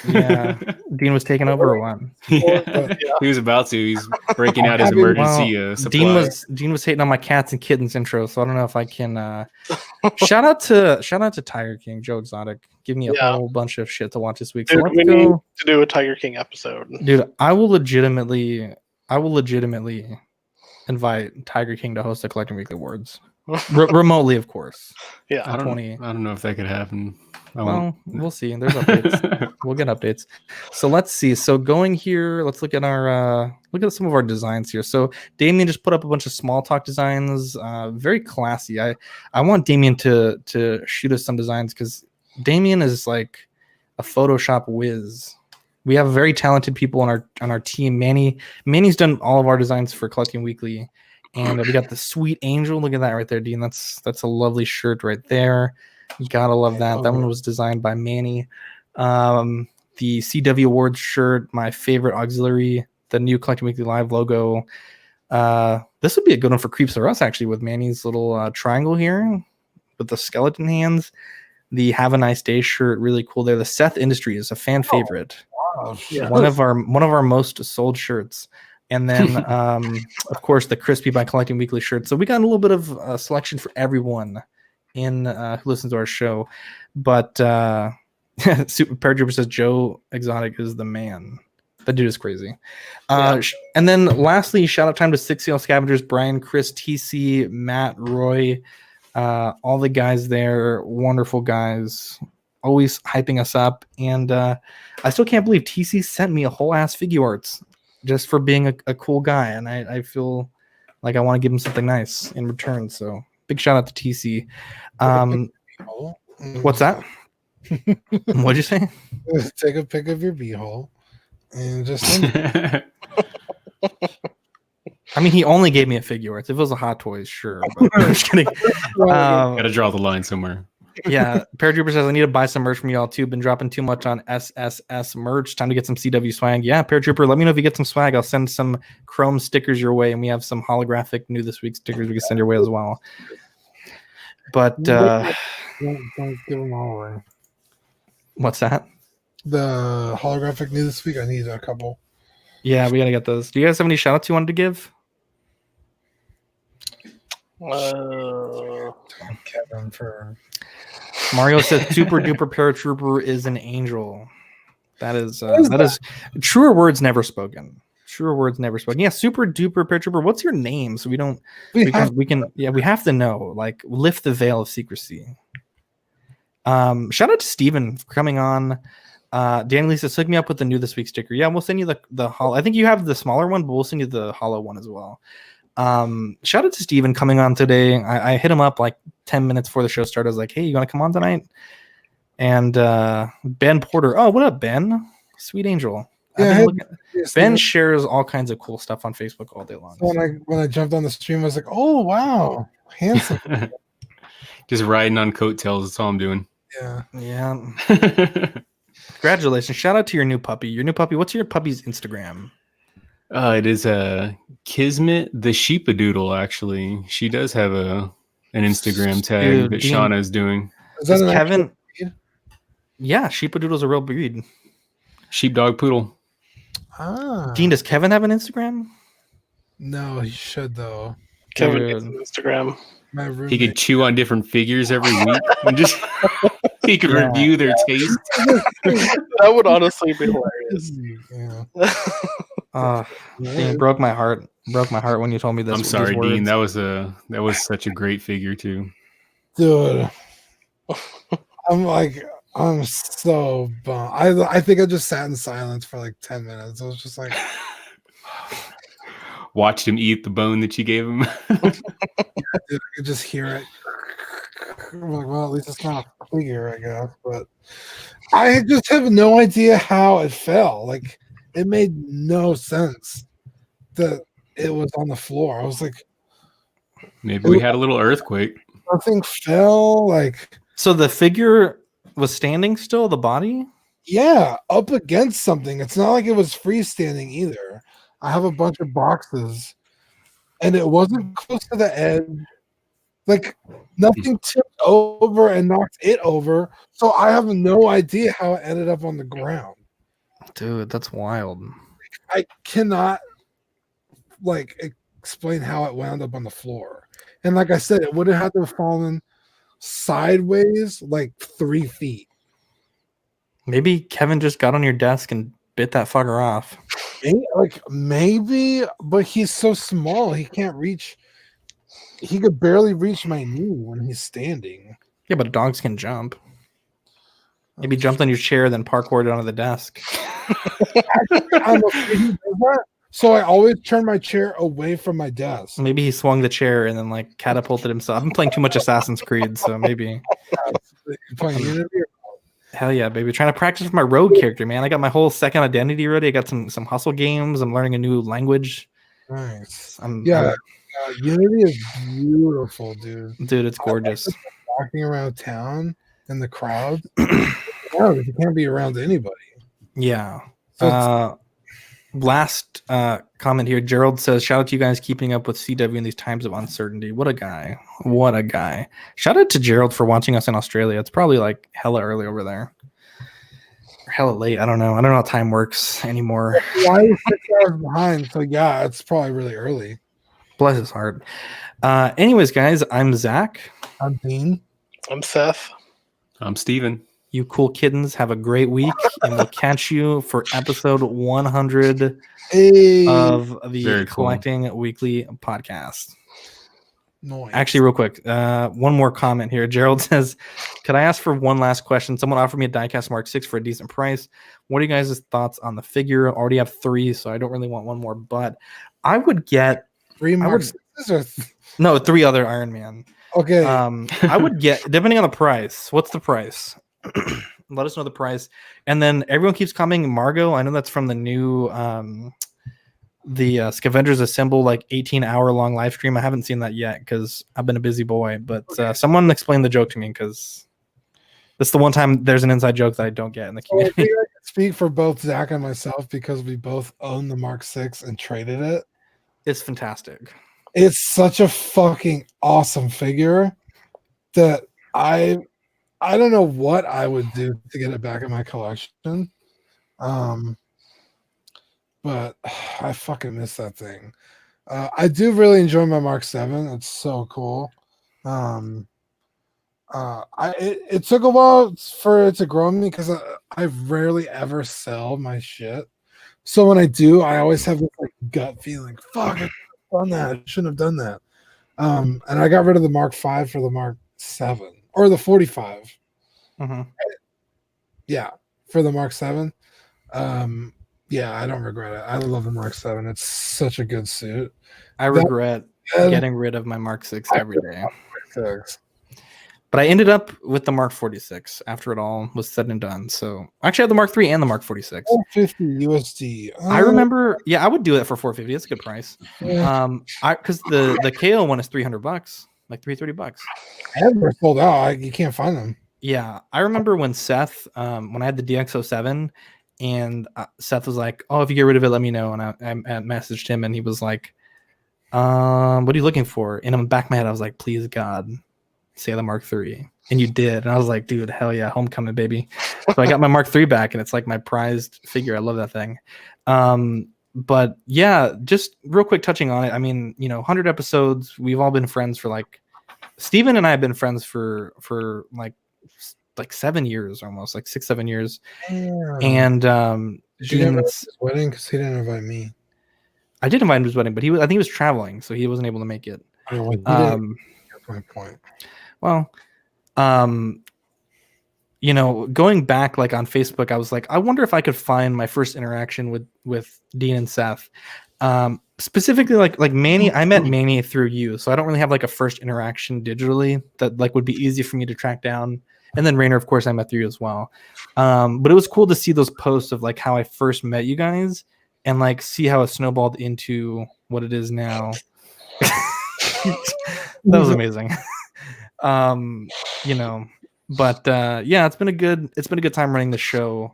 Yeah, Dean was taking over or what? Yeah. He was about to. He's breaking out his emergency supply. Dean was hating on my cats and kittens intro, so I don't know if I can. Shout out to Tiger King, Joe Exotic. Give me a whole bunch of shit to watch this week. Dude, so let's we go. need to do a Tiger King episode. Dude, I will legitimately invite Tiger King to host the Collecting Weekly Awards. Remotely, of course. Yeah, I don't know if that could happen. Well, we'll see. There's updates. We'll get updates. So let's see. So going here, let's look at some of our designs here. So Damien just put up a bunch of Small Talk designs. Very classy. I want Damien to shoot us some designs because Damien is like a Photoshop whiz. We have very talented people on our team. Manny's done all of our designs for Collecting Weekly. And we got the Sweet Angel. Look at that right there, Dean. That's a lovely shirt right there. You gotta love that. That one was designed by Manny. The CW Awards shirt, my favorite auxiliary, the new Collecting Weekly Live logo. This would be a good one for Creeps R Us, actually, with Manny's little triangle here with the skeleton hands. The Have a Nice Day shirt, really cool there. The Seth Industry is a fan favorite. Wow. Yeah. One of our most sold shirts. And then, of course, the Crispy by Collecting Weekly shirt. So we got a little bit of a selection for everyone who listens to our show. But Super Paratrooper says Joe Exotic is the man. That dude is crazy. And then lastly, shout out time to 6CL Scavengers, Brian, Chris, TC, Matt, Roy, all the guys there. Wonderful guys. Always hyping us up. And I still can't believe TC sent me a whole ass figure arts just for being a cool guy. And I feel like I want to give him something nice in return. So big shout out to TC. What's that? What'd you say? Take a pic of your beehole and just send it. I mean, he only gave me a figure arts. If it was a Hot Toys, sure. But I'm just kidding. Gotta draw the line somewhere. Yeah, Paratrooper says I need to buy some merch from y'all too. Been dropping too much on SSS merch. Time to get some CW swag. Yeah, Paratrooper, let me know if you get some swag. I'll send some chrome stickers your way, and we have some holographic new this week stickers we can send your way as well. But don't give them all away. What's that? The holographic new this week. I need a couple. Yeah, we gotta get those. Do you guys have any shout outs you wanted to give? Kevin for Mario said super duper paratrooper is an angel. That is truer words never spoken. Truer words never spoken. Yeah, super duper paratrooper. What's your name? So we have to know. Like, lift the veil of secrecy. Shout out to Steven for coming on. Dan Lisa, hook me up with the new this week sticker. Yeah, we'll send you the hollow. I think you have the smaller one, but we'll send you the hollow one as well. Shout out to Steven coming on today. I hit him up like 10 minutes before the show started. I was like, hey, you want to come on tonight? And Ben Porter. Oh, what up, Ben? Sweet angel. Yeah, Ben shares all kinds of cool stuff on Facebook all day long. So when I jumped on the stream, I was like, oh wow, handsome. Just riding on coattails. That's all I'm doing. Yeah. Congratulations. Shout out to your new puppy. What's your puppy's Instagram? It is Kismet the Sheepadoodle, actually. She does have an Instagram tag that Shauna is doing. Is that Kevin? Yeah, Sheepadoodle's a real breed. Sheepdog poodle. Dean, does Kevin have an Instagram? No, he should though. Kevin needs an Instagram. He could chew on different figures every week and just he could review their taste. That would honestly be hilarious. Dean, broke my heart when you told me this. I'm sorry, Dean. That was such a great figure too. Dude. I'm so bummed. I think I just sat in silence for like 10 minutes. I was just like watched him eat the bone that you gave him. Dude, I could just hear it. I'm like, well, at least it's not a figure, I guess. But I just have no idea how it fell. Like, it made no sense that it was on the floor. I was like, maybe we had a little earthquake. Nothing fell. Like, so the figure was standing still, the body? Yeah, up against something. It's not like it was freestanding either. I have a bunch of boxes, and it wasn't close to the edge. Like, nothing tipped over and knocked it over. So I have no idea how it ended up on the ground. Dude, that's wild. I cannot, explain how it wound up on the floor. And like I said, it would have had to have fallen sideways 3 feet. Maybe Kevin just got on your desk and bit that fucker off. Maybe, but he's so small he can't reach. He could barely reach my knee when he's standing. Yeah, but dogs can jump. Maybe jumped on your chair, then parkoured onto the desk. I'm afraid he does that. So I always turn my chair away from my desk. Maybe he swung the chair and then catapulted himself. I've been playing too much Assassin's Creed, so maybe. Hell yeah, baby. Trying to practice for my rogue character, man. I got my whole second identity ready. I got some hustle games. I'm learning a new language. Nice. Unity is beautiful, dude. Dude, it's gorgeous. Walking around town in the crowd. You can't be around anybody. Yeah. Last comment here. Gerald says, shout out to you guys keeping up with CW in these times of uncertainty. What a guy. What a guy. Shout out to Gerald for watching us in Australia. It's probably hella early over there. Or hella late. I don't know how time works anymore. Why are you 6 hours behind? So yeah, it's probably really early. Bless his heart. Anyways, guys, I'm Zach. I'm Dean. I'm Seth. I'm Steven. You cool kittens, have a great week, and we'll catch you for episode 100 of the Collecting Weekly podcast. Nice. Actually, real quick, one more comment here. Gerald says, could I ask for one last question? Someone offered me a diecast Mark 6 for a decent price. What are you guys' thoughts on the figure? I already have 3, so I don't really want one more, but I would get 3 Mark 6s no, 3 other Iron Man. Okay. I would get, depending on the price. What's the price? Let us know the price. And then everyone keeps commenting Margot. I know that's from the new the Scavengers Assemble 18-hour long live stream. I haven't seen that yet because I've been a busy boy. But someone explain the joke to me because this is the one time there's an inside joke that I don't get in the community. I think I can speak for both Zach and myself because we both own the Mark 6 and traded it. It's fantastic. It's such a fucking awesome figure that I don't know what I would do to get it back in my collection. But I fucking miss that thing. I do really enjoy my Mark 7. It's so cool. It took a while for it to grow on me because I rarely ever sell my shit. So when I do, I always have this like gut feeling. Fuck, I shouldn't have done that. I shouldn't have done that. And I got rid of the Mark V for the Mark 7 or the 45. Yeah, for the Mark 7. Yeah, I don't regret it. I love the Mark 7. It's such a good suit. I regret getting rid of my Mark 6 every day. But I ended up with the Mark 46 after it all was said and done. So I actually have the Mark 3 and the Mark 46. 450 USD. I remember, I would do it for 450. That's a good price. Yeah. Because the KO one is $300, like $330. They're sold out. You can't find them. Yeah, I remember when Seth, when I had the DX07, and Seth was like, "Oh, if you get rid of it, let me know." And I messaged him, and he was like, "What are you looking for?" And in the back of my head, I was like, "Please God, say the Mark III." And you did, and I was like, "Dude, hell yeah, homecoming, baby!" So I got my Mark III back, and it's like my prized figure. I love that thing. But yeah, just real quick touching on it. I mean, 100 episodes. We've all been friends for like, Steven and I have been friends for like 7 years, almost like 6-7 years. Yeah. And did you invite his wedding? Because he didn't invite me. I did invite him to his wedding, but I think he was traveling, so he wasn't able to make it. Oh, that's my point. Well, going back like on Facebook, I was like, I wonder if I could find my first interaction with Dean and Seth. Specifically like Manny. I met Manny through you, so I don't really have like a first interaction digitally that like would be easy for me to track down. And then Rainer, of course, I met through you as well. But it was cool to see those posts of like how I first met you guys and like see how it snowballed into what it is now. That was amazing. But yeah, it's been a good time running the show.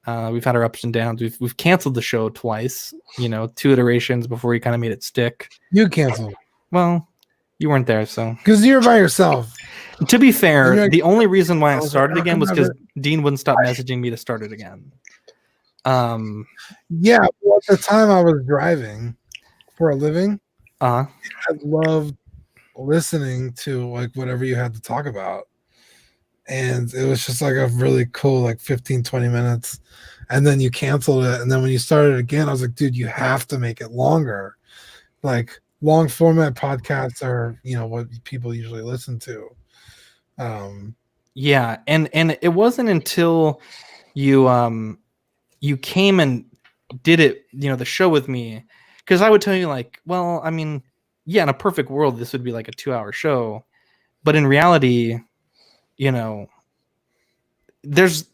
We've had our ups and downs. We've canceled the show twice, 2 iterations before we kind of made it stick. You canceled. Well, you weren't there, so because you're by yourself. To be fair, the only reason why I started again was because Dean wouldn't stop messaging me to start it again. Yeah, well, at the time I was driving for a living. I loved listening to like whatever you had to talk about. And it was just like a really cool like 15-20 minutes. And then you canceled it. And then when you started again, I was like, dude, you have to make it longer. Like long format podcasts are, what people usually listen to. Yeah, and it wasn't until you came and did it, the show with me, because I would tell you like, well, I mean, yeah, in a perfect world this would be like a 2-hour show, but in reality, there's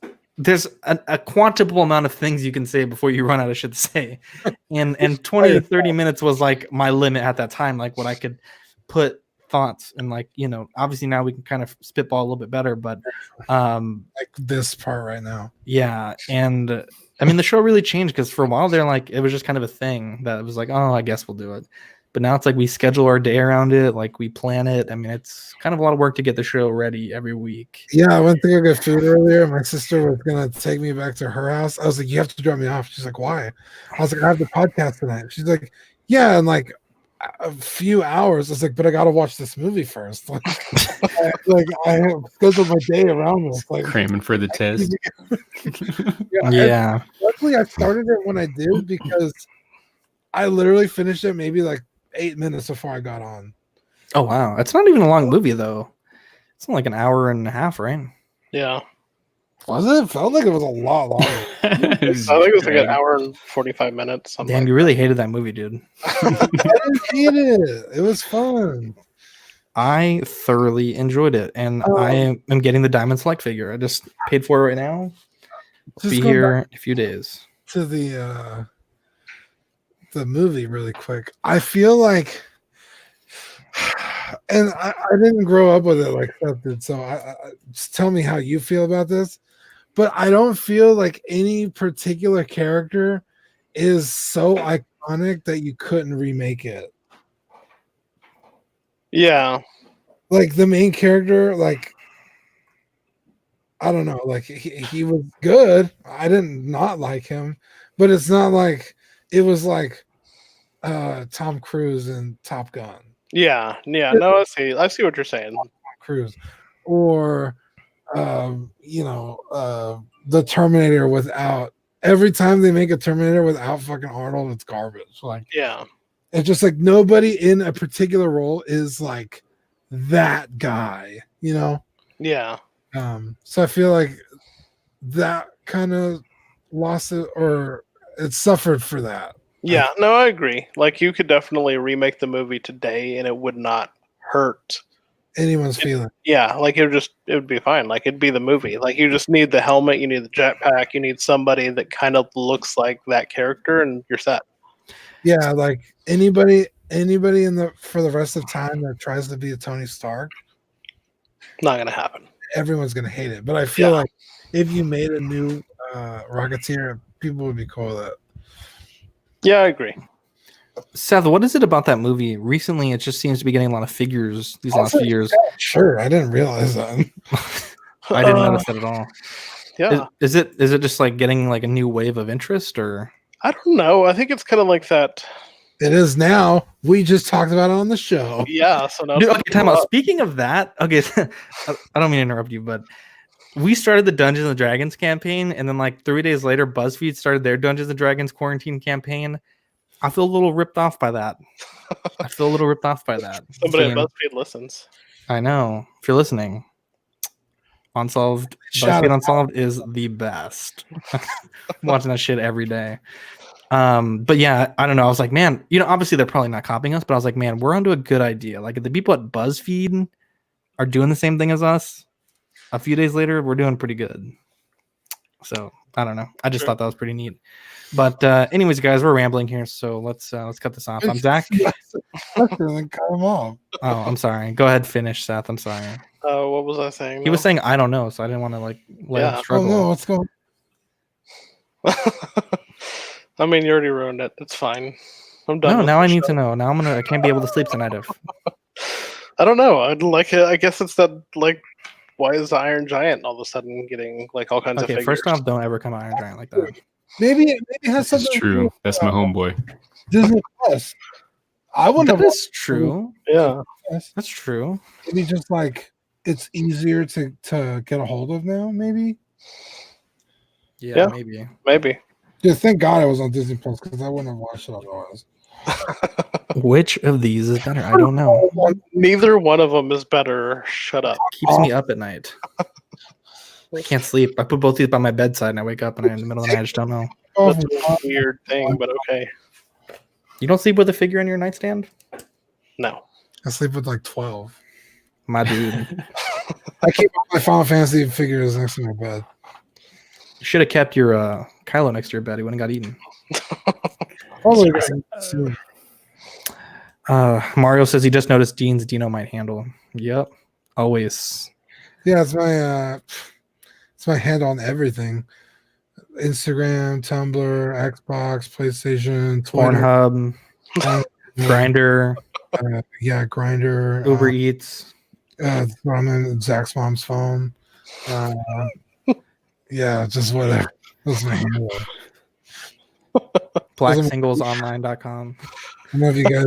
a quantable amount of things you can say before you run out of shit to say, and 20 to 30 minutes was like my limit at that time, like what I could put thoughts and like obviously now we can kind of spitball a little bit better, but like this part right now. Yeah, and I mean the show really changed because for a while there, like it was just kind of a thing that was like, oh, I guess we'll do it. But now it's like we schedule our day around it, like we plan it. I mean, it's kind of a lot of work to get the show ready every week. Yeah, I went to go get food earlier. My sister was gonna take me back to her house. I was like, you have to drop me off. She's like, why? I was like, I have the podcast tonight. She's like, yeah, and like a few hours. I was like, but I gotta watch this movie first. Like, I have scheduled my day around this. Like cramming for the test. Yeah. Luckily, I started it when I did because I literally finished it maybe like 8 minutes before I got on. Oh wow, it's not even a long movie though. It's not like an hour and a half, right? Yeah. Was it? It felt like it was a lot longer. I think it was like an hour and 45 minutes. Damn, like you really hated that movie, dude. I didn't hate it. It was fun. I thoroughly enjoyed it, and I am getting the Diamond Select figure. I just paid for it right now. I'll be here in a few days. To the movie really quick. I feel like, and I didn't grow up with it like Seth did, so I just tell me how you feel about this. But I don't feel like any particular character is so iconic that you couldn't remake it. Yeah. Like the main character, like I don't know, like he was good. I didn't not like him, but it's not like it was like Tom Cruise in Top Gun. Yeah. No, I see what you're saying. Tom Cruise. or the Terminator without. Every time they make a Terminator without fucking Arnold, it's garbage. Like, Yeah. it's just like nobody in a particular role is like that guy, you know? Yeah. So I feel like that kind of lost it, or it suffered for that. Yeah, no, I agree. Like, you could definitely remake the movie today and it would not hurt Anyone's feeling. Yeah, like it would be fine. Like, it'd be the movie. Like, you just need the helmet, you need the jetpack, you need somebody that kind of looks like that character, and you're set. Yeah, like anybody for the rest of time that tries to be a Tony Stark, Not gonna happen. everyone's gonna hate it. But I feel like if you made a new Rocketeer, people would be cool with it. Yeah, I agree. Seth, what is it about that movie? Recently, it just seems to be getting a lot of figures these last few years. Sure, I didn't realize that. I didn't notice that at all. Yeah. Is it just like getting like a new wave of interest, or I don't know. I think it's kind of like that. It is now. We just talked about it on the show. Yeah. So now. Dude, okay, time out. Speaking of that, okay, I don't mean to interrupt you, but we started the Dungeons and Dragons campaign, and then like 3 days later, BuzzFeed started their Dungeons and Dragons quarantine campaign. I feel a little ripped off by that. Somebody at BuzzFeed listens. I know. If you're listening, Unsolved, BuzzFeed Unsolved is the best. I'm watching that shit every day. But yeah, I don't know. I was like, man, obviously they're probably not copying us, but I was like, man, we're onto a good idea. Like, if the people at BuzzFeed are doing the same thing as us, a few days later, we're doing pretty good. So I don't know. I just thought that was pretty neat. But anyways, guys, we're rambling here, so let's cut this off. I'm Zach. Cut him off. Oh, I'm sorry. Go ahead, finish, Seth. I'm sorry. What was I saying? He was saying I don't know, so I didn't want to let him struggle. Oh no, what's going on? I mean, you already ruined it. It's fine. I'm done. No, now I need to know. Now I can't be able to sleep tonight if I don't know. I'd like it. I guess it's that, like, why is the Iron Giant all of a sudden getting like all kinds of figures? Okay, first off, don't ever come Iron Giant like that. Maybe it has something. That's true. That's my homeboy. Disney Plus. I wonder. That is true. Yeah, that's true. Maybe just like it's easier to get a hold of now. Maybe. Yeah, maybe. Yeah, thank God I was on Disney Plus because I wouldn't have watched it otherwise. Which of these is better? I don't know. Neither one of them is better. Shut up. Keeps me up at night. I can't sleep. I put both these by my bedside and I wake up and I'm in the middle of the night. I just don't know. That's a weird thing, but okay. You don't sleep with a figure on your nightstand? No. I sleep with like 12. My dude. I keep all my Final Fantasy figures next to my bed. You should have kept your Kylo next to your bed. He wouldn't have got eaten. Mario says he just noticed Dean's Dino might handle. Yep. Always. Yeah, it's my handle on everything. Instagram, Tumblr, Xbox, PlayStation, Twitter, Pornhub, Grindr. Grindr. Uber Eats. I'm in Zach's mom's phone. Yeah, just whatever. That's my handle. BlackSinglesOnline.com. I don't know if you guys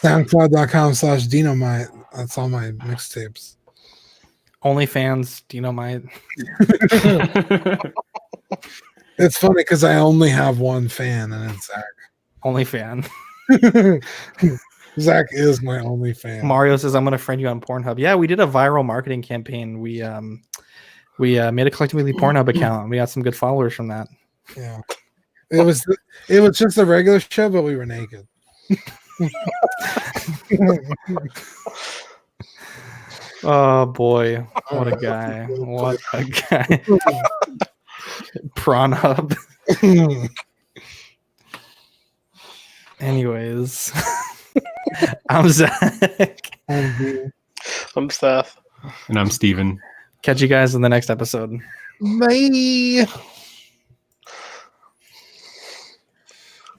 SoundCloud.com/Dinomite. That's all my mixtapes. OnlyFans, Dinomite. It's funny because I only have one fan, and it's Zach. Only fan. Zach is my only fan. Mario says, "I'm going to friend you on Pornhub." Yeah, we did a viral marketing campaign. We made a Collecting Weekly Pornhub account. We got some good followers from that. Yeah, it was just a regular show, but we were naked. Oh boy, what a guy! What a guy! Prawn Hub. Anyways, I'm Zach. I'm Seth. And I'm Steven. Catch you guys in the next episode. Bye.